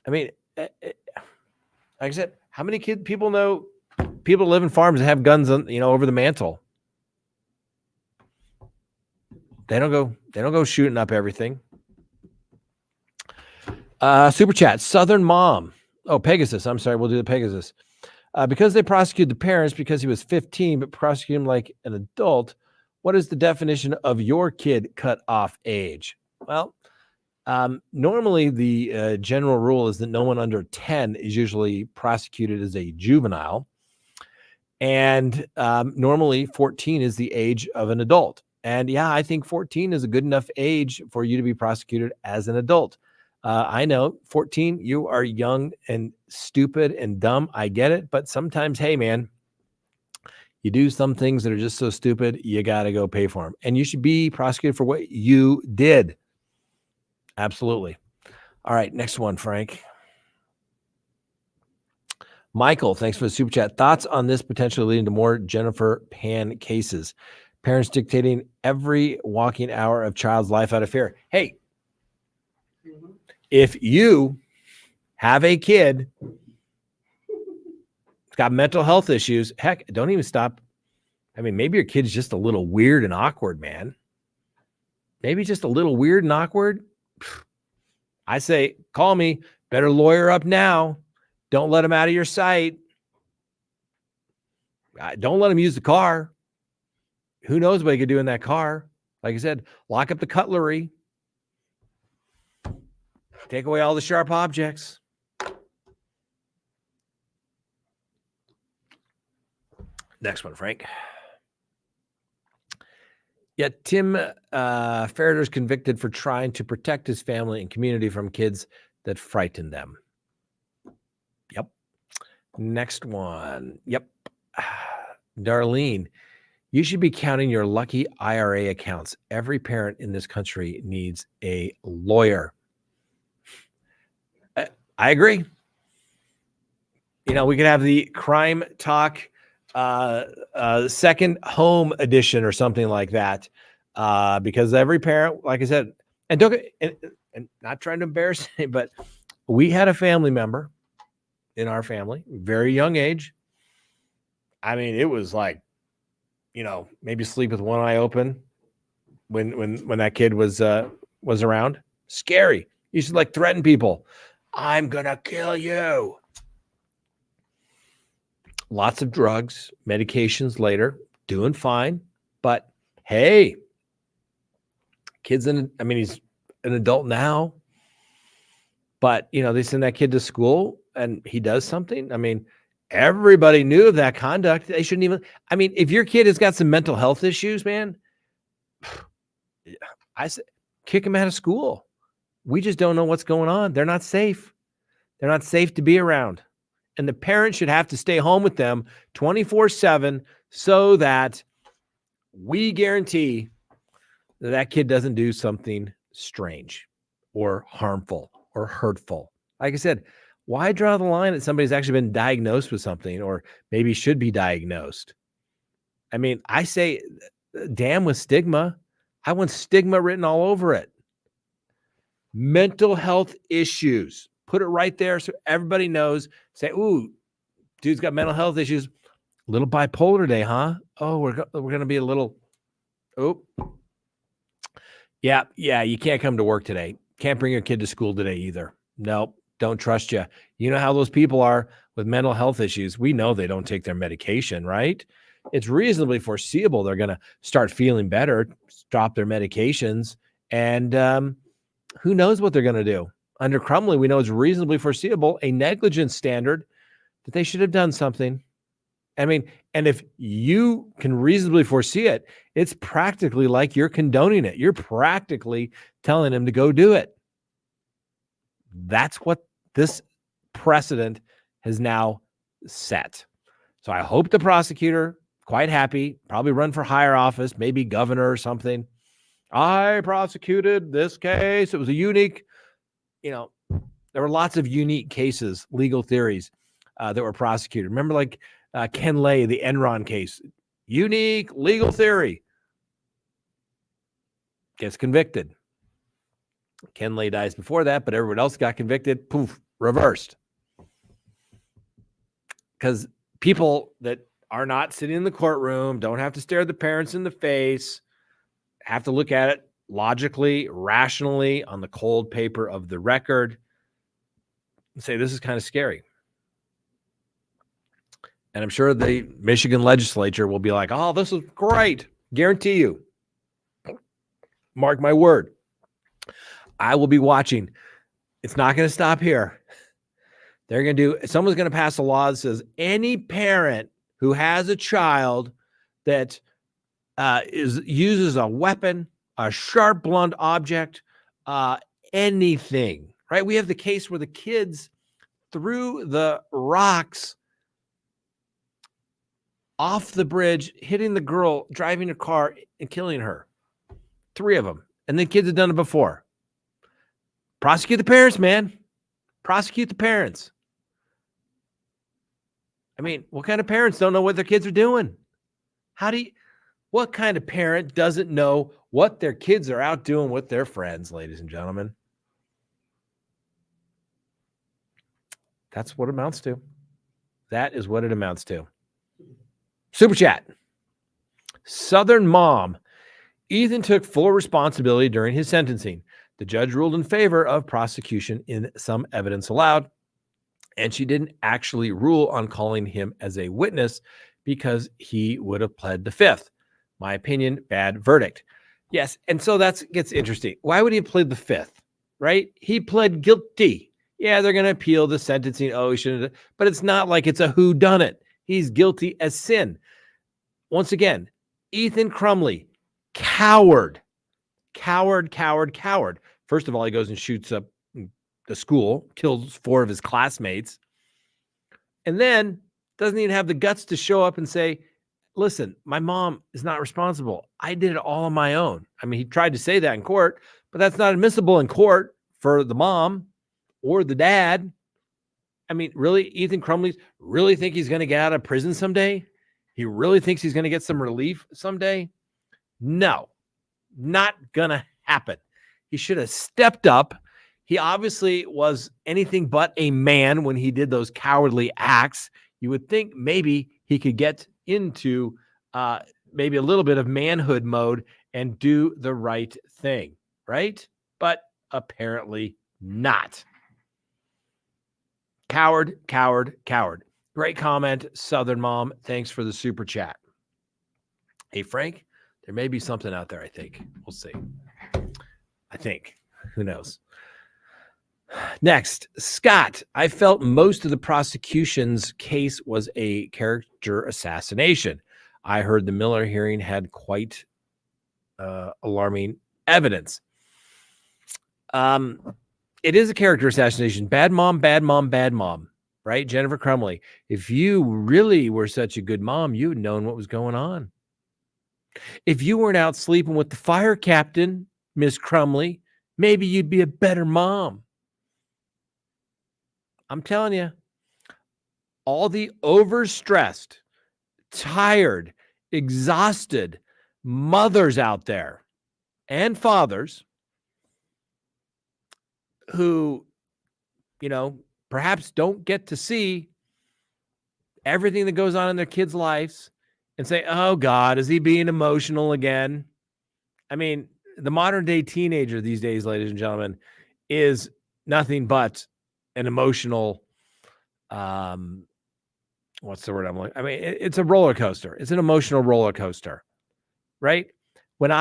I mean, like I said, how many people know people live in farms that have guns on, over the mantle? They don't go shooting up everything. Super chat, Southern Mom. Oh, Pegasus. I'm sorry. We'll do the Pegasus. Because they prosecuted the parents because he was 15, but prosecuted him like an adult. What is the definition of your kid cut off age? Well, normally the general rule is that no one under 10 is usually prosecuted as a juvenile. And normally 14 is the age of an adult. And yeah, I think 14 is a good enough age for you to be prosecuted as an adult. I know 14, you are young and stupid and dumb. I get it. But sometimes, hey, man, you do some things that are just so stupid, you got to go pay for them. And you should be prosecuted for what you did. Absolutely. All right. Next one, Frank. Michael, thanks for the super chat. Thoughts on this potentially leading to more Jennifer Pan cases? Parents dictating every walking hour of child's life out of fear. Hey, if you have a kid who's got mental health issues, heck, don't even stop. I mean, maybe your kid's just a little weird and awkward, man. Maybe just a little weird and awkward. I say, call me. Better lawyer up now. Don't let him out of your sight. Don't let him use the car. Who knows what he could do in that car? Like I said, lock up the cutlery. Take away all the sharp objects. Next one, Frank. Yet Tim Ferreter's convicted for trying to protect his family and community from kids that frighten them. Yep. Next one. Yep. Darlene, you should be counting your lucky IRA accounts. Every parent in this country needs a lawyer. I agree. We could have the CrimeTalk second home edition or something like that, because every parent, like I said, and not trying to embarrass it, but we had a family member in our family, very young age. I mean, it was like, maybe sleep with one eye open when that kid was around. Scary. You should like threaten people. I'm gonna kill you. Lots of drugs, medications later, doing fine. But hey, he's an adult now. But they send that kid to school and he does something. I mean, everybody knew of that conduct. They shouldn't even. I mean, if your kid has got some mental health issues, man, I say kick him out of school. We just don't know what's going on. They're not safe. They're not safe to be around. And the parent should have to stay home with them 24/7 so that we guarantee that kid doesn't do something strange or harmful or hurtful. Like I said, why draw the line that somebody's actually been diagnosed with something or maybe should be diagnosed? I mean, I say, damn with stigma. I want stigma written all over it. Mental health issues. Put it right there so everybody knows. Say, ooh, dude's got mental health issues. A little bipolar today, huh? Oh, we're going to be a little, yeah, you can't come to work today. Can't bring your kid to school today either. Nope, don't trust you. You know how those people are with mental health issues. We know they don't take their medication, right? It's reasonably foreseeable they're going to start feeling better, stop their medications, and who knows what they're going to do. Under Crumbley, we know it's reasonably foreseeable, a negligence standard, that they should have done something. I mean, and if you can reasonably foresee it, it's practically like you're condoning it. You're practically telling them to go do it. That's what this precedent has now set. So I hope the prosecutor, quite happy, probably run for higher office, maybe governor or something. I prosecuted this case. It was a unique, there were lots of unique cases, legal theories that were prosecuted. Remember, like Ken Lay, the Enron case, unique legal theory, gets convicted. Ken Lay dies before that, but everyone else got convicted. Poof, reversed. Because people that are not sitting in the courtroom, don't have to stare the parents in the face, have to look at it logically, rationally, on the cold paper of the record, and say, this is kind of scary. And I'm sure the Michigan legislature will be like, oh, this is great. Guarantee you. Mark my word. I will be watching. It's not going to stop here. They're going to someone's going to pass a law that says any parent who has a child that uses a weapon, a sharp, blunt object, anything, right? We have the case where the kids threw the rocks off the bridge, hitting the girl driving a car and killing her. 3 of them. And the kids had done it before. Prosecute the parents, man. Prosecute the parents. I mean, what kind of parents don't know what their kids are doing? What kind of parent doesn't know what their kids are out doing with their friends, ladies and gentlemen? That's what it amounts to. That is what it amounts to. Super chat. Southern mom. Ethan took full responsibility during his sentencing. The judge ruled in favor of prosecution in some evidence allowed, and she didn't actually rule on calling him as a witness because he would have pled the 5th. My opinion, bad verdict. Yes, and so that gets interesting. Why would he have pled the 5th, right? He pled guilty. Yeah, they're going to appeal the sentencing. Oh, he shouldn't have. But it's not like it's a whodunit. He's guilty as sin. Once again, Ethan Crumbley, coward. First of all, he goes and shoots up the school, kills 4 of his classmates, and then doesn't even have the guts to show up and say, listen, my mom is not responsible. I did it all on my own. I mean, he tried to say that in court, but that's not admissible in court for the mom or the dad. I mean, really, Ethan Crumbley really think he's going to get out of prison someday? He really thinks he's going to get some relief someday? No, not going to happen. He should have stepped up. He obviously was anything but a man when he did those cowardly acts. You would think maybe he could get into maybe a little bit of manhood mode and do the right thing, right? But apparently not. Coward. Great comment, Southern Mom. Thanks for the super chat. Hey, Frank, there may be something out there, I think. We'll see. I think. Who knows? Next, Scott. I felt most of the prosecution's case was a character assassination. I heard the Miller hearing had quite alarming evidence. It is a character assassination. Bad mom, right? Jennifer Crumbley. If you really were such a good mom, you'd known what was going on. If you weren't out sleeping with the fire captain, Miss Crumbley, maybe you'd be a better mom. I'm telling you, all the overstressed, tired, exhausted mothers out there and fathers who, perhaps don't get to see everything that goes on in their kids' lives and say, oh God, is he being emotional again? I mean, the modern day teenager these days, ladies and gentlemen, is nothing but an emotional, what's the word I'm like? I mean, it's a roller coaster. It's an emotional roller coaster, right? When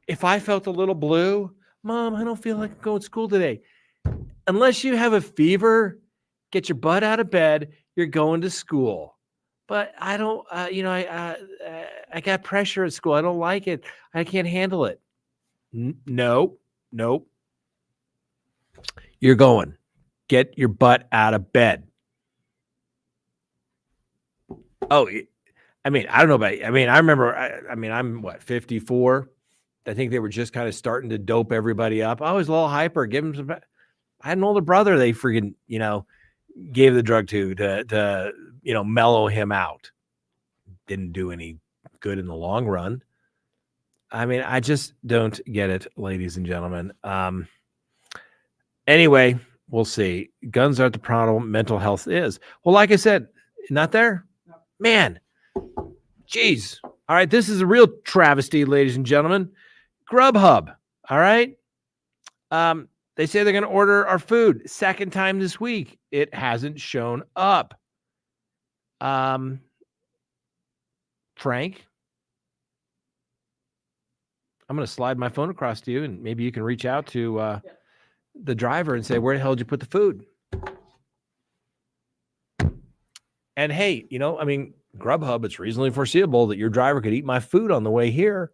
if I felt a little blue, Mom, I don't feel like going to school today. Unless you have a fever, get your butt out of bed. You're going to school. But I don't, I got pressure at school. I don't like it. I can't handle it. Nope. You're going. Get your butt out of bed. Oh, I mean, I don't know about, I mean, I remember, I'm what, 54? I think they were just kind of starting to dope everybody up. I was a little hyper. Give them some. I had an older brother they freaking, gave the drug to mellow him out. Didn't do any good in the long run. I mean, I just don't get it, ladies and gentlemen. Anyway, we'll see. Guns aren't the problem. Mental health is. Well, like I said, not there? No. Man, geez. All right, this is a real travesty, ladies and gentlemen. Grubhub, all right? They say they're going to order our food. Second time this week. It hasn't shown up. Frank, I'm going to slide my phone across to you, and maybe you can reach out to the driver and say, where the hell did you put the food? And hey, Grubhub, it's reasonably foreseeable that your driver could eat my food on the way here.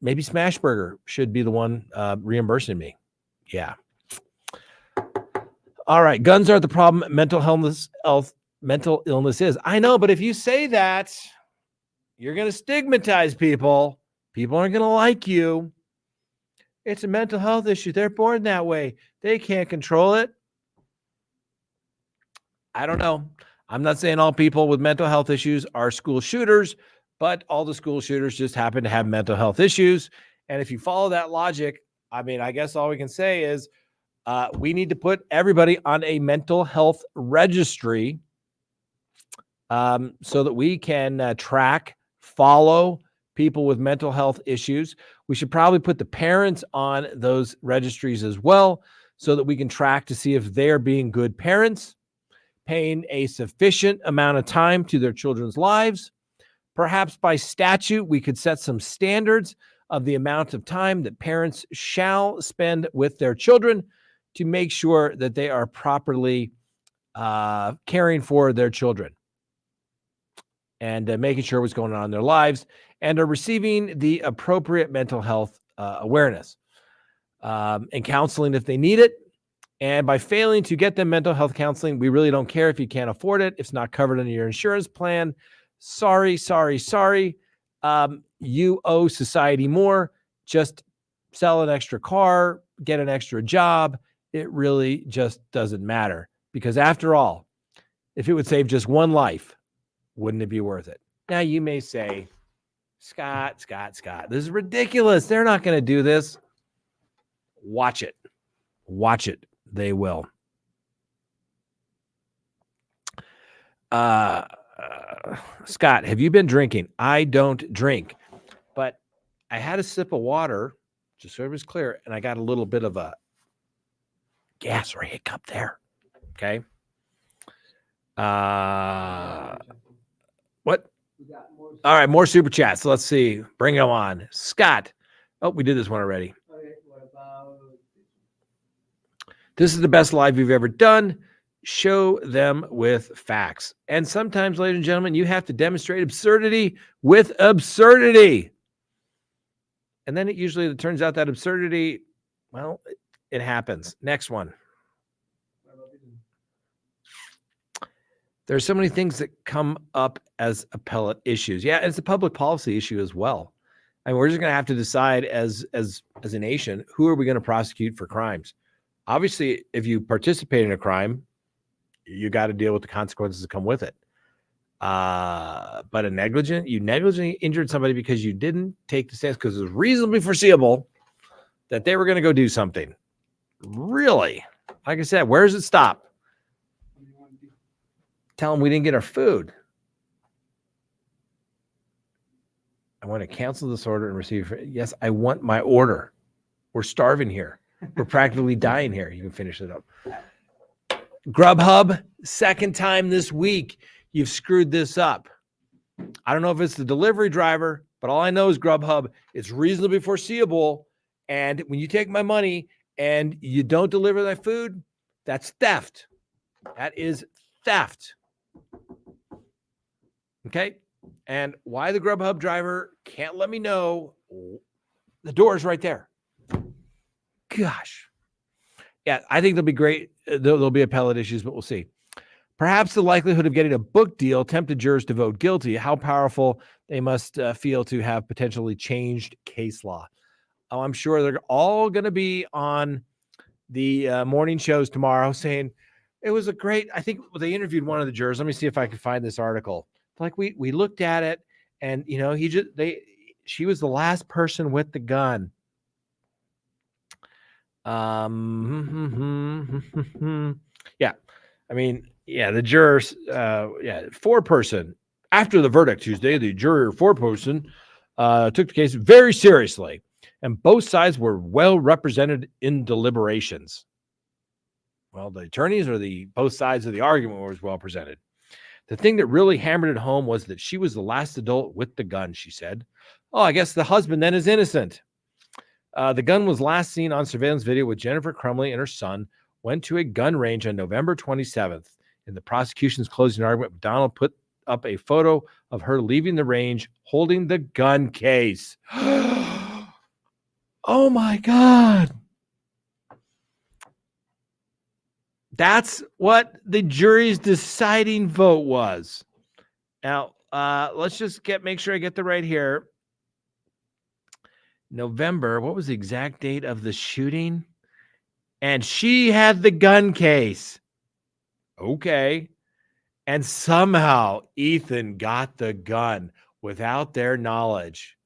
Maybe Smashburger should be the one reimbursing me. Yeah. All right. Guns aren't the problem. Mental illness is. I know, but if you say that, you're going to stigmatize people. People aren't going to like you. It's a mental health issue. They're born that way. They can't control it. I don't know. I'm not saying all people with mental health issues are school shooters, but all the school shooters just happen to have mental health issues. And if you follow that logic, I mean, I guess all we can say is we need to put everybody on a mental health registry so that we can track, follow people with mental health issues. We should probably put the parents on those registries as well so that we can track to see if they're being good parents, paying a sufficient amount of time to their children's lives. Perhaps by statute, we could set some standards of the amount of time that parents shall spend with their children to make sure that they are properly caring for their children and making sure what's going on in their lives and are receiving the appropriate mental health awareness and counseling if they need it. And by failing to get them mental health counseling, we really don't care if you can't afford it. If it's not covered under your insurance plan, sorry. You owe society more. Just sell an extra car, get an extra job. It really just doesn't matter. Because after all, if it would save just one life, wouldn't it be worth it? Now you may say, Scott, this is ridiculous. They're not going to do this. Watch it. They will. Scott, have you been drinking? I don't drink, but I had a sip of water, just so it was clear, and I got a little bit of a gas or a hiccup there. Okay. What? All right, more super chats. Let's see. Bring them on. Scott. Oh, we did this one already. This is the best live you've ever done. Show them with facts. And sometimes, ladies and gentlemen, you have to demonstrate absurdity with absurdity. And then it usually turns out that absurdity, well, it happens. Next one. There's so many things that come up as appellate issues. Yeah, it's a public policy issue as well. I mean, we're just going to have to decide as a nation, who are we going to prosecute for crimes? Obviously, if you participate in a crime, you got to deal with the consequences that come with it. But you negligently injured somebody because you didn't take the stance because it was reasonably foreseeable that they were going to go do something. Really? Like I said, where does it stop? Tell them we didn't get our food. I want to cancel this order and receive. Yes, I want my order. We're starving here. We're practically dying here. You can finish it up. Grubhub, second time this week, you've screwed this up. I don't know if it's the delivery driver, but all I know is Grubhub, it's reasonably foreseeable. And when you take my money and you don't deliver my food, that's theft. That is theft. Okay. And why the Grubhub driver can't let me know, the door is right there. Gosh. Yeah, I think they'll be great. There'll be appellate issues, but we'll see. Perhaps the likelihood of getting a book deal tempted jurors to vote guilty. How powerful they must feel to have potentially changed case law. Oh, I'm sure they're all going to be on the morning shows tomorrow saying it was a great. I think they interviewed one of the jurors. Let me see if I can find this article. Like we looked at it, and she was the last person with the gun. Yeah, I mean, yeah, the jurors, 4-person. After the verdict Tuesday, the juror 4-person took the case very seriously, and both sides were well represented in deliberations. Well, the attorneys or both sides of the argument was well presented. The thing that really hammered it home was that she was the last adult with the gun, she said. Oh, I guess the husband then is innocent. The gun was last seen on surveillance video with Jennifer Crumbley and her son went to a gun range on November 27th. In the prosecution's closing argument, McDonald put up a photo of her leaving the range holding the gun case. Oh my God. That's what the jury's deciding vote was. Now, let's just make sure I get the right here. November, what was the exact date of the shooting? And she had the gun case. Okay. And somehow Ethan got the gun without their knowledge.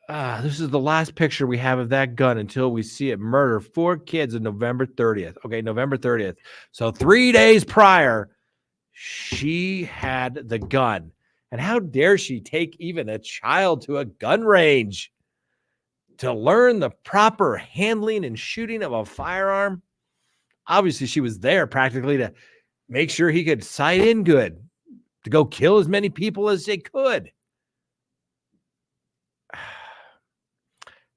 This is the last picture we have of that gun until we see it murder 4 kids on November 30th. Okay, November 30th. So 3 days prior, she had the gun. And how dare she take even a child to a gun range to learn the proper handling and shooting of a firearm? Obviously, she was there practically to make sure he could sight in good, to go kill as many people as they could.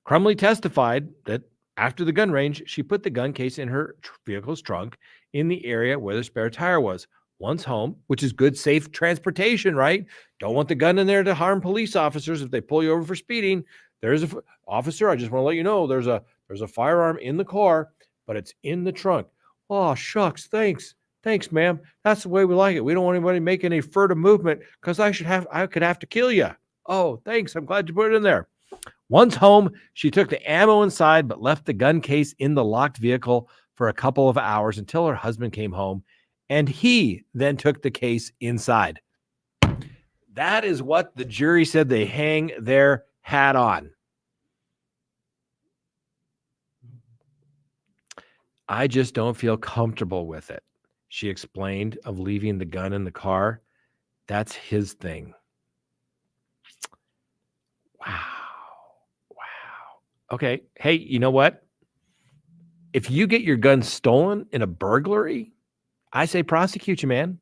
Crumbley testified that after the gun range, she put the gun case in her vehicle's trunk in the area where the spare tire was. Once home, which is good, safe transportation, right? Don't want the gun in there to harm police officers if they pull you over for speeding. There's a officer. I just want to let you know there's a firearm in the car, but it's in the trunk. Oh, shucks. Thanks, ma'am. That's the way we like it. We don't want anybody making a furtive movement because I could have to kill you. Oh, thanks. I'm glad you put it in there. Once home, she took the ammo inside, but left the gun case in the locked vehicle for a couple of hours until her husband came home, and he then took the case inside. That is what the jury said they hang their hat on. I just don't feel comfortable with it, she explained, of leaving the gun in the car. That's his thing. Wow. Okay. Hey, you know what? If you get your gun stolen in a burglary, I say prosecute you, man.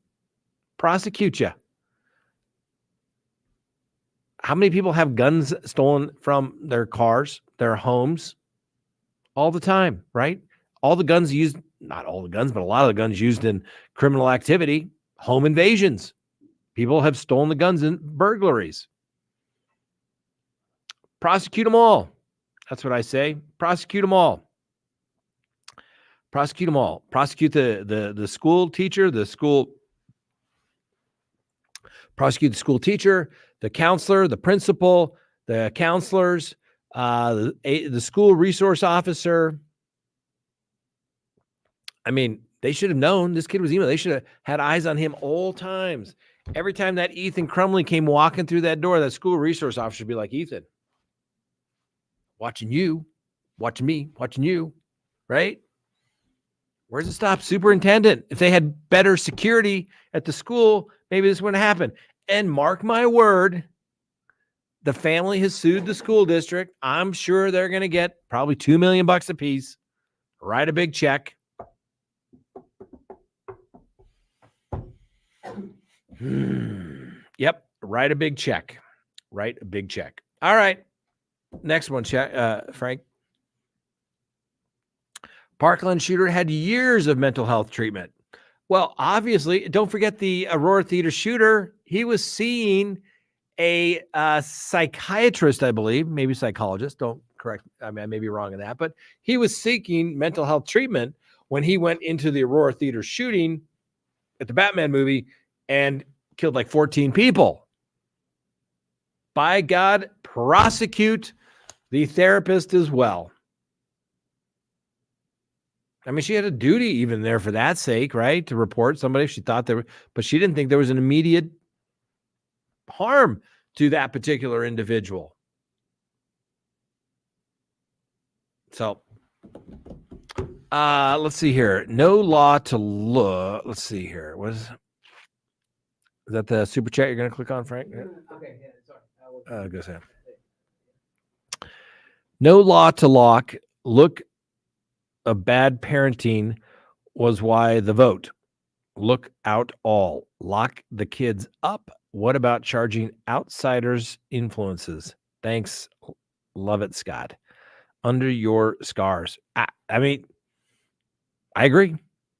Prosecute you. How many people have guns stolen from their cars, their homes? All the time, right? All the guns used, not all the guns, but a lot of the guns used in criminal activity, home invasions. People have stolen the guns in burglaries. Prosecute them all. That's what I say. Prosecute them all. Prosecute them all. Prosecute the school teacher, prosecute the school teacher, the counselor, the principal, the counselors, the school resource officer. I mean, they should have known this kid was emo. They should have had eyes on him all times. Every time that Ethan Crumbley came walking through that door, that school resource officer would be like, Ethan, watching you, watching me, watching you, right? Where's the stop? Superintendent. If they had better security at the school, maybe this wouldn't happen. And mark my word, The family has sued the school district. I'm sure they're going to get probably $2 million a piece. Write a big check. Yep. Write a big check. Write a big check. All right. Next one, Frank. Parkland shooter had years of mental health treatment. Well, obviously, don't forget the Aurora Theater shooter. He was seeing a psychiatrist, I believe, maybe psychologist. Don't correct. I mean, I may be wrong in that, but he was seeking mental health treatment when he went into the Aurora Theater shooting at the Batman movie and killed like 14 people. By God, prosecute the therapist as well. I mean, she had a duty even there for that sake, right? To report somebody if she thought there, but she didn't think there was an immediate harm to that particular individual. So, let's see here. No law to look. Let's see here. Is that the super chat you're going to click on, Frank? Okay, yeah, sorry. Go ahead. No law to look of bad parenting was why the vote. Look out all. Lock the kids up. What about charging outsiders influences? Thanks. Love it, Scott. Under your scars. I mean, I agree.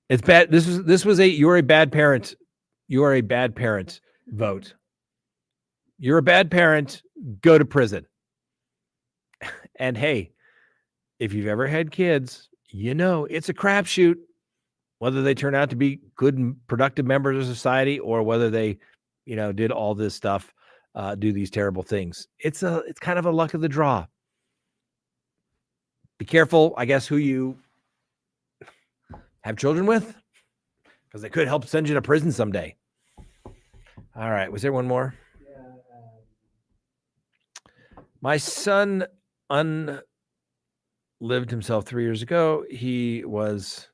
It's bad. This was you're a bad parent. You are a bad parent vote. You're a bad parent. Go to prison. And hey, if you've ever had kids, you know it's a crapshoot whether they turn out to be good and productive members of society or whether they, did all this stuff, do these terrible things. It's kind of a luck of the draw. Be careful, I guess, who you have children with, because they could help send you to prison someday. All right. Was there one more? Yeah. My son lived himself 3 years ago. He was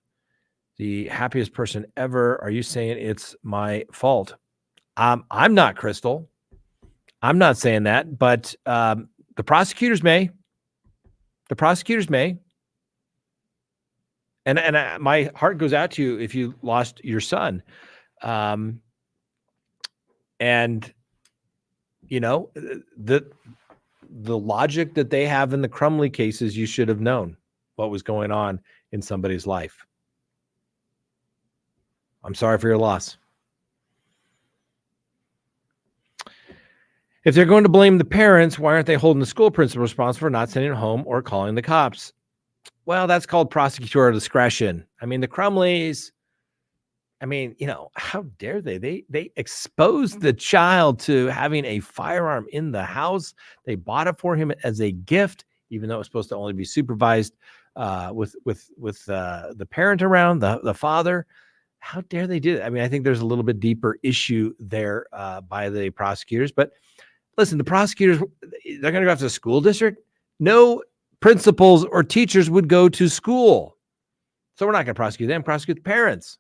the happiest person ever. Are you saying it's my fault? I'm not, Crystal. I'm not saying that, but the prosecutors may. The prosecutors may. And my heart goes out to you if you lost your son. And the logic that they have in the Crumbley cases, you should have known what was going on in somebody's life. I'm sorry for your loss. If they're going to blame the parents, why aren't they holding the school principal responsible for not sending it home or calling the cops? Well, that's called prosecutorial discretion. I mean, the Crumbleys, how dare they? They exposed the child to having a firearm in the house. They bought it for him as a gift, even though it was supposed to only be supervised with the parent around, the father. How dare they do that? I mean, I think there's a little bit deeper issue there by the prosecutors. But listen, the prosecutors, they're going to go after the school district. No principals or teachers would go to school. So we're not going to prosecute them, prosecute the parents.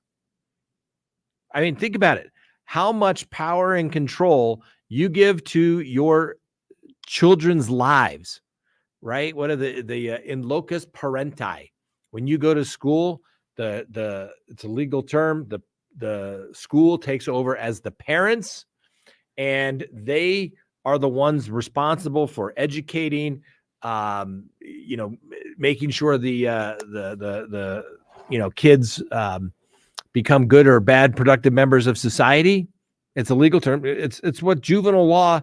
I mean, think about it. How much power and control you give to your children's lives, right? What are the in locus parenti? When you go to school, it's a legal term. The school takes over as the parents, and they are the ones responsible for educating, making sure the kids become good or bad productive members of society. It's a legal term. It's what juvenile law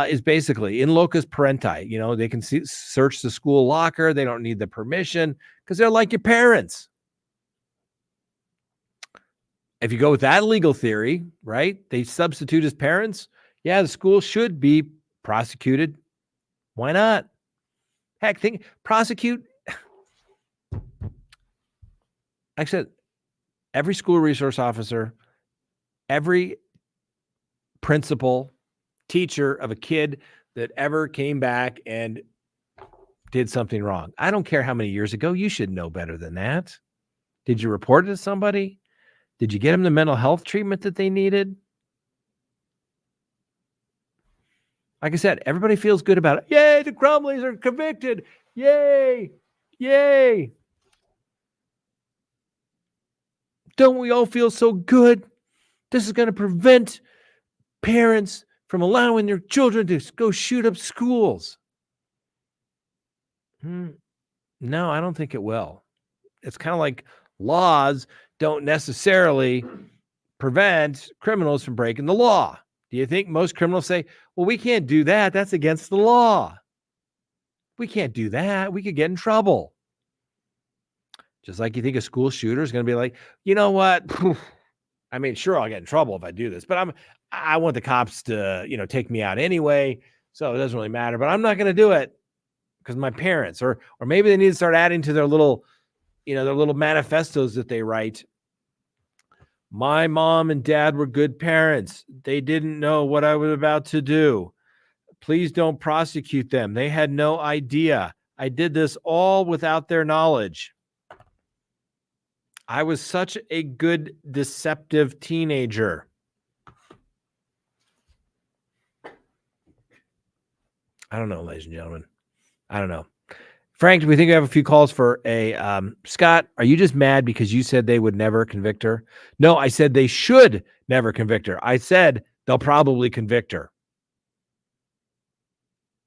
is basically. In locus parenti. They can search the school locker. They don't need the permission because they're like your parents. If you go with that legal theory, right? They substitute as parents. Yeah, the school should be prosecuted. Why not? Heck, prosecute. I said, every school resource officer, every principal, teacher of a kid that ever came back and did something wrong. I don't care how many years ago. You should know better than that. Did you report it to somebody? Did you get them the mental health treatment that they needed? Like I said, everybody feels good about it. Yay, the Crumbleys are convicted. Yay, yay. Don't we all feel so good? This is going to prevent parents from allowing their children to go shoot up schools. No, I don't think it will. It's kind of like laws don't necessarily prevent criminals from breaking the law. Do you think most criminals say, well, we can't do that. That's against the law. We can't do that. We could get in trouble. Just like you think a school shooter is going to be like, you know what? I mean, sure, I'll get in trouble if I do this, but I want the cops to, take me out anyway. So it doesn't really matter, but I'm not going to do it because my parents, or maybe they need to start adding to their little, their little manifestos that they write. My mom and dad were good parents. They didn't know what I was about to do. Please don't prosecute them. They had no idea. I did this all without their knowledge. I was such a good, deceptive teenager. I don't know, ladies and gentlemen. I don't know. Frank, do we think we have a few calls for a Scott? Are you just mad because you said they would never convict her? No, I said they should never convict her. I said they'll probably convict her.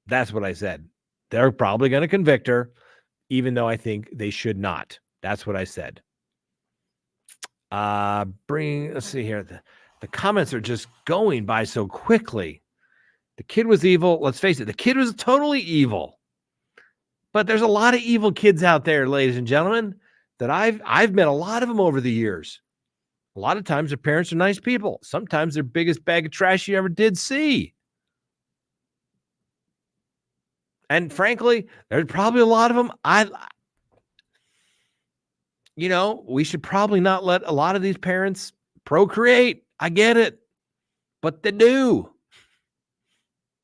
That's what I said. They're probably going to convict her, even though I think they should not. That's what I said. Let's see here. The comments are just going by so quickly. The kid was evil. Let's face it. The kid was totally evil. But there's a lot of evil kids out there, ladies and gentlemen, that I've met a lot of them over the years. A lot of times their parents are nice people. Sometimes they're biggest bag of trash you ever did see. And frankly, there's probably a lot of them. We should probably not let a lot of these parents procreate. I get it. But they do.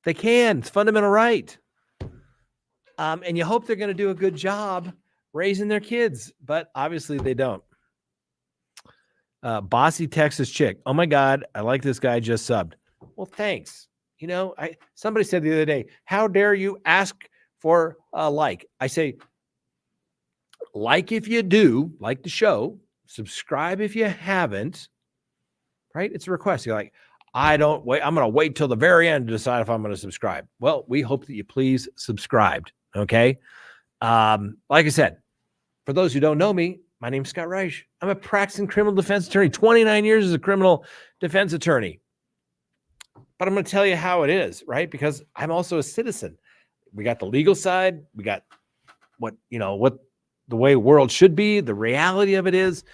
They can. It's fundamental right. And you hope they're going to do a good job raising their kids, but obviously they don't. Bossy Texas chick. Oh my God, I like this guy just subbed. Well, thanks. Somebody said the other day, how dare you ask for a like? I say, like if you do, like the show, subscribe if you haven't, right? It's a request. You're like, I don't wait. I'm going to wait till the very end to decide if I'm going to subscribe. Well, we hope that you please subscribed. Okay. Like I said, for those who don't know me, my name's Scott Reich. I'm a practicing criminal defense attorney, 29 years as a criminal defense attorney. But I'm going to tell you how it is, right? Because I'm also a citizen. We got the legal side. We got what the way world should be, the reality of it is,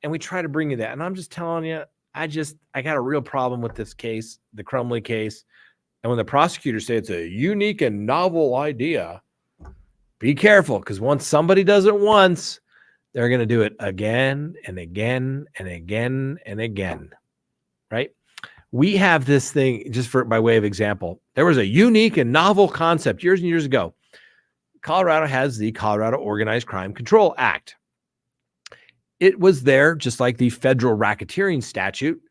and we try to bring you that. And I'm just telling you, I got a real problem with this case, the Crumbley case. And when the prosecutors say it's a unique and novel idea, be careful, because once somebody does it once, they're going to do it again and again and again and again, right? We have this thing, just by way of example. There was a unique and novel concept years and years ago. Colorado has the Colorado Organized Crime Control Act. It was there just like the federal racketeering statute,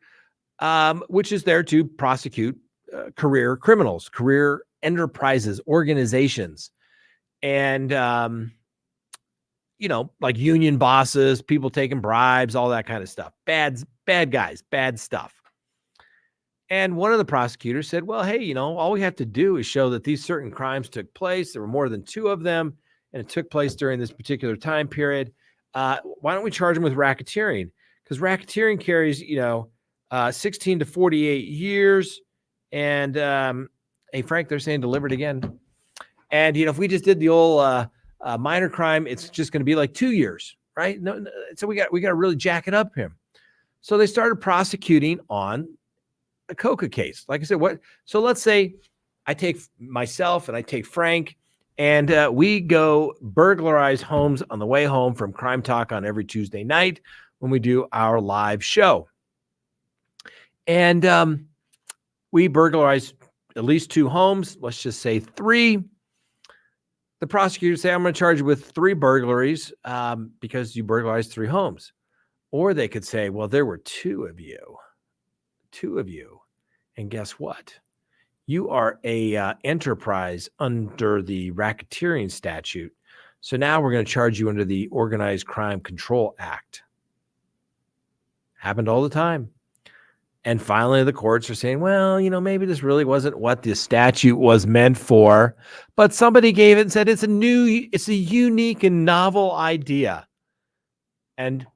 which is there to prosecute career criminals, career enterprises, organizations, and, like union bosses, people taking bribes, all that kind of stuff. Bad guys, bad stuff. And one of the prosecutors said, well, hey, all we have to do is show that these certain crimes took place. There were more than 2 of them, and it took place during this particular time period. Why don't we charge them with racketeering? Because racketeering carries, 16 to 48 years. And, hey, Frank, they're saying delivered again. And, if we just did the old minor crime, it's just going to be like 2 years, right? No, so we got to really jack it up here. So they started prosecuting on a coca case. Like I said, so let's say I take myself and I take Frank, and we go burglarize homes on the way home from CrimeTalk on every Tuesday night when we do our live show. And we burglarize at least 2 homes. Let's just say 3. The prosecutors say, I'm going to charge you with 3 burglaries because you burglarized 3 homes. Or they could say, well, there were 2 of you. And guess what? You are a enterprise under the racketeering statute. So now we're going to charge you under the Organized Crime Control Act. Happened all the time. And finally, the courts are saying, well, maybe this really wasn't what the statute was meant for, but somebody gave it and said it's a unique and novel idea. And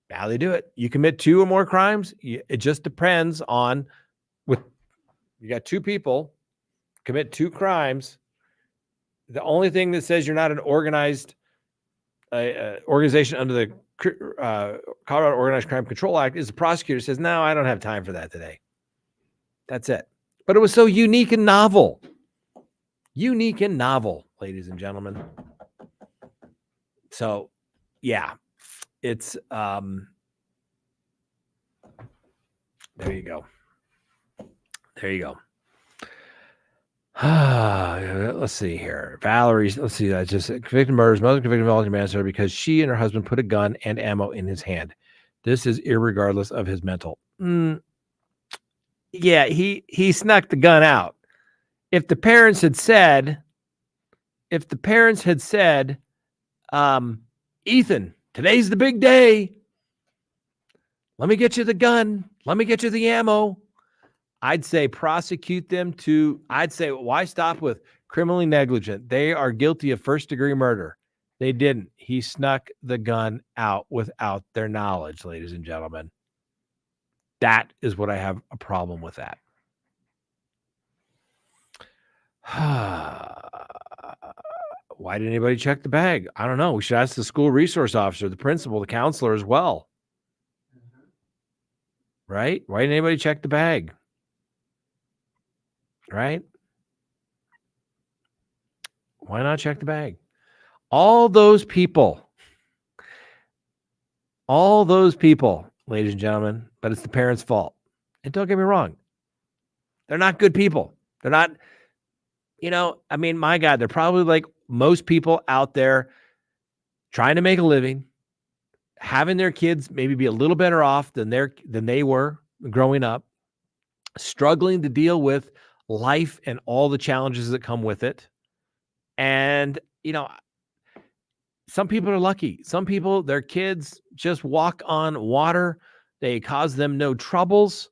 now they do it. You commit 2 or more crimes. It just depends on you got 2 people commit 2 crimes. The only thing that says you're not an organized organization under the Colorado Organized Crime Control Act is the prosecutor says, no, I don't have time for that today. That's it. But it was so unique and novel. Unique and novel, ladies and gentlemen. So, yeah, it's, there you go. There you go. Let's see here. Valerie, let's see. That's just convicted murders, mother convicted of voluntary manslaughter because she and her husband put a gun and ammo in his hand. This is irregardless of his mental. Yeah, he snuck the gun out. If the parents had said, Ethan, today's the big day. Let me get you the gun. Let me get you the ammo. I'd say prosecute them I'd say, why stop with criminally negligent? They are guilty of first-degree murder. They didn't. He snuck the gun out without their knowledge, ladies and gentlemen. That is what I have a problem with that. Why didn't anybody check the bag? I don't know. We should ask the school resource officer, the principal, the counselor as well. Right? Why didn't anybody check the bag? Right? Why not check the bag? All those people, ladies and gentlemen, but it's the parents' fault. And don't get me wrong. They're not good people. They're not, my God, they're probably like most people out there trying to make a living, having their kids maybe be a little better off than they were growing up, struggling to deal with life and all the challenges that come with it. And, some people are lucky. Some people, their kids just walk on water. They cause them no troubles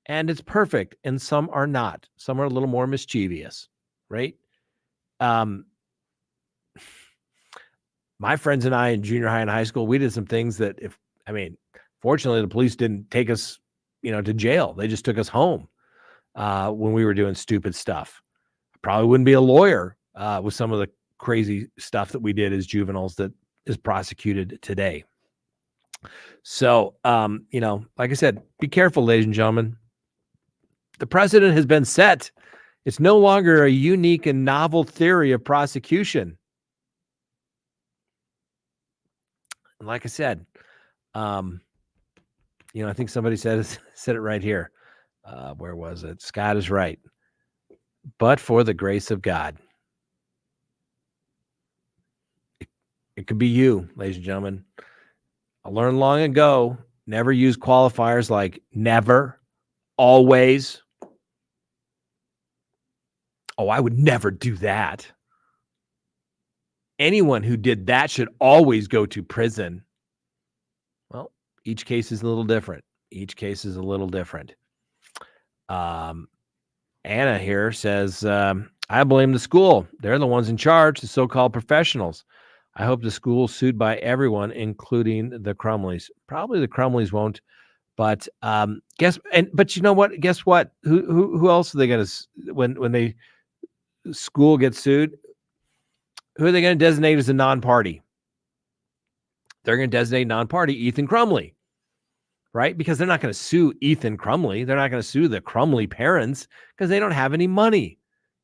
and it's perfect. And some are not. Some are a little more mischievous, right? My friends and I in junior high and high school, we did some things that fortunately the police didn't take us, to jail. They just took us home when we were doing stupid stuff. I probably wouldn't be a lawyer with some of the crazy stuff that we did as juveniles that is prosecuted today. So, like I said, be careful, ladies and gentlemen. The precedent has been set. It's no longer a unique and novel theory of prosecution. And like I said, I think somebody said it right here. Where was it? Scott is right. But for the grace of God. It could be you, ladies and gentlemen. I learned long ago, never use qualifiers like never, always. Oh, I would never do that. Anyone who did that should always go to prison. Well, each case is a little different. Anna here says, I blame the school. They're the ones in charge, the so-called professionals. I hope the school's sued by everyone, including the Crumbleys. Probably the Crumbleys won't, but but you know what? Guess what? Who else are they going to when they school gets sued? Who are they going to designate as a non-party? They're going to designate non-party Ethan Crumbley, right? Because they're not going to sue Ethan Crumbley. They're not going to sue the Crumbley parents because they don't have any money.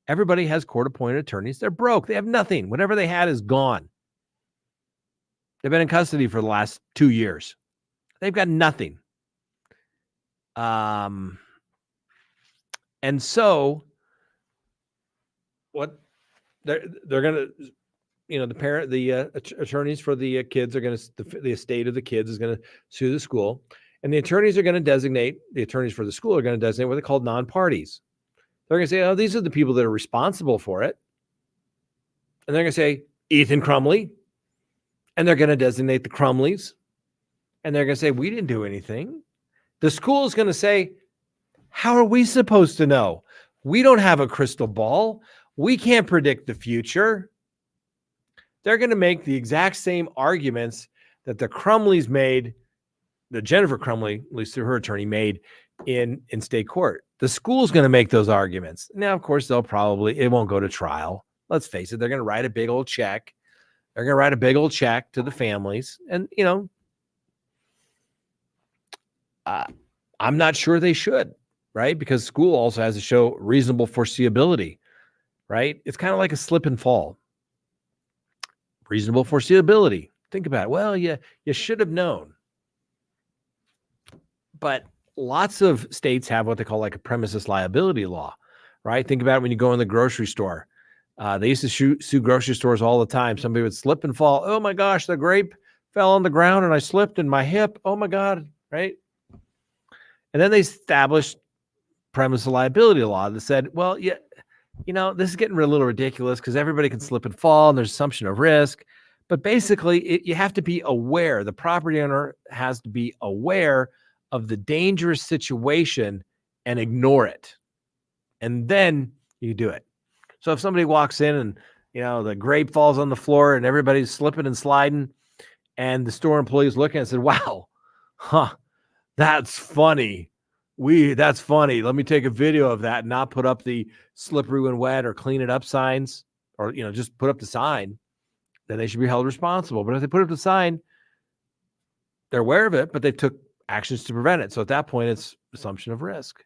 Everybody has court-appointed attorneys. They're broke. They have nothing. Whatever they had is gone. They've been in custody for the last 2 years. They've got nothing. And so what they're going to, the attorneys for the kids are going to, the estate of the kids is going to sue the school. And the attorneys for the school are going to designate what they call non-parties. They're going to say, oh, these are the people that are responsible for it. And they're going to say, Ethan Crumbley. And they're going to designate the Crumbleys. And they're going to say, we didn't do anything. The school is going to say, how are we supposed to know? We don't have a crystal ball. We can't predict the future. They're going to make the exact same arguments that the Crumbleys made, that Jennifer Crumbley, at least through her attorney, made in state court. The school's going to make those arguments. Now, of course, it won't go to trial. Let's face it. They're going to write a big old check. They're going to write a big old check to the families. And, I'm not sure they should, right? Because school also has to show reasonable foreseeability, right? It's kind of like a slip and fall. Reasonable foreseeability. Think about it. Well, you should have known. But lots of states have what they call like a premises liability law, right? Think about it when you go in the grocery store. They used to sue grocery stores all the time. Somebody would slip and fall. Oh my gosh, the grape fell on the ground and I slipped in my hip. Oh my God, right? And then they established premises liability law that said, well, yeah, this is getting a little ridiculous because everybody can slip and fall and there's assumption of risk. But basically, you have to be aware. The property owner has to be aware of the dangerous situation and ignore it. And then you do it. So if somebody walks in and, the grape falls on the floor and everybody's slipping and sliding and the store employee is looking and said, wow, that's funny. That's funny. Let me take a video of that and not put up the slippery when wet or clean it up signs or, just put up the sign. Then they should be held responsible. But if they put up the sign, they're aware of it, but they took actions to prevent it. So at that point, it's assumption of risk.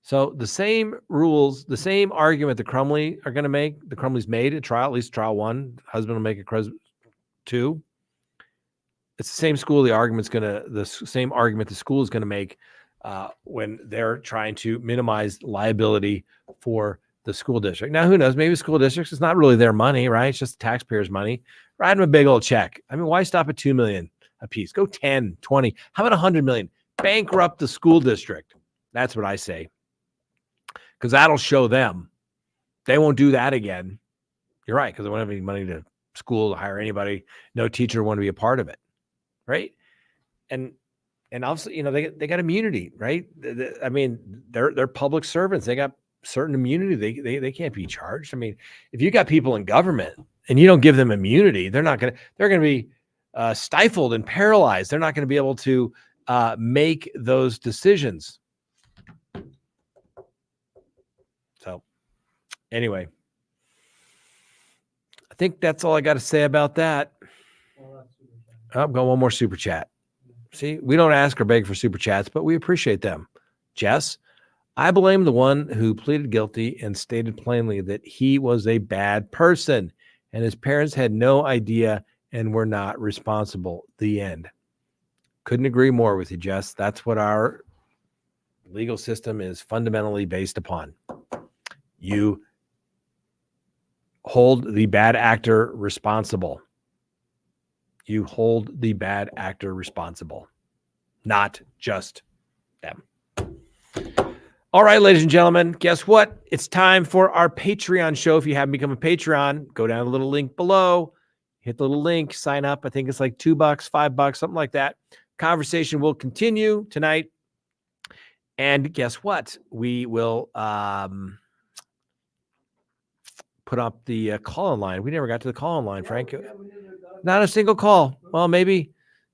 So the same rules, the same argument the Crumbley are going to make, the Crumbleys made at trial, at least trial one, husband will make it two. It's the same school. The same argument the school is going to make when they're trying to minimize liability for the school district. Now, who knows? Maybe school districts, it's not really their money, right? It's just the taxpayers' money. Write them a big old check. I mean, why stop at $2 million a piece? Go 10, 20. How about $100 million? Bankrupt the school district. That's what I say. Because that'll show them. They won't do that again. You're right, because they won't have any money to school to hire anybody. No teacher will want to be a part of it, right? And also, they got immunity, right? I mean, they're public servants. They got certain immunity. They can't be charged. I mean, if you got people in government and you don't give them immunity, they're going to be stifled and paralyzed. They're not going to be able to make those decisions. So anyway, I think that's all I got to say about that. I've got one more super chat. See, we don't ask or beg for super chats, but we appreciate them. Jess, I blame the one who pleaded guilty and stated plainly that he was a bad person and his parents had no idea and were not responsible. The end. Couldn't agree more with you, Jess. That's what our legal system is fundamentally based upon. You hold the bad actor responsible. You hold the bad actor responsible, not just them. All right, ladies and gentlemen, guess what? It's time for our Patreon show. If you haven't become a Patreon, go down to the little link below, hit the little link, sign up. I think it's like $2, $5, something like that. Conversation will continue tonight. And guess what? We will put up the call-in line. We never got to the call-in line, Frank. Not a single call. Well, maybe.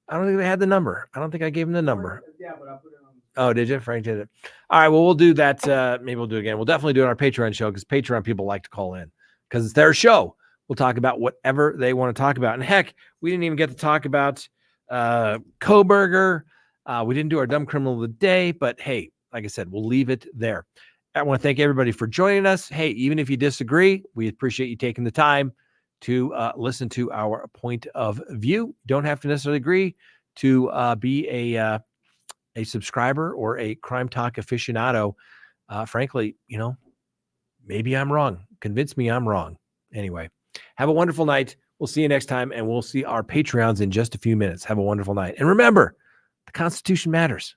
I don't think they had the number. I don't think I gave them the number. Yeah, but I put it on. Oh, did you? Frank did it. All right. Well, we'll do that. Maybe we'll do it again. We'll definitely do it on our Patreon show because Patreon people like to call in because it's their show. We'll talk about whatever they want to talk about. And heck, we didn't even get to talk about Koberger. We didn't do our dumb criminal of the day, but hey, like I said, we'll leave it there. I want to thank everybody for joining us. Hey, even if you disagree, we appreciate you taking the time to listen to our point of view. Don't have to necessarily agree to be a subscriber or a CrimeTalk aficionado. Frankly, maybe I'm wrong. Convince me I'm wrong. Anyway, have a wonderful night. We'll see you next time, and we'll see our Patreons in just a few minutes. Have a wonderful night. And remember, the Constitution matters.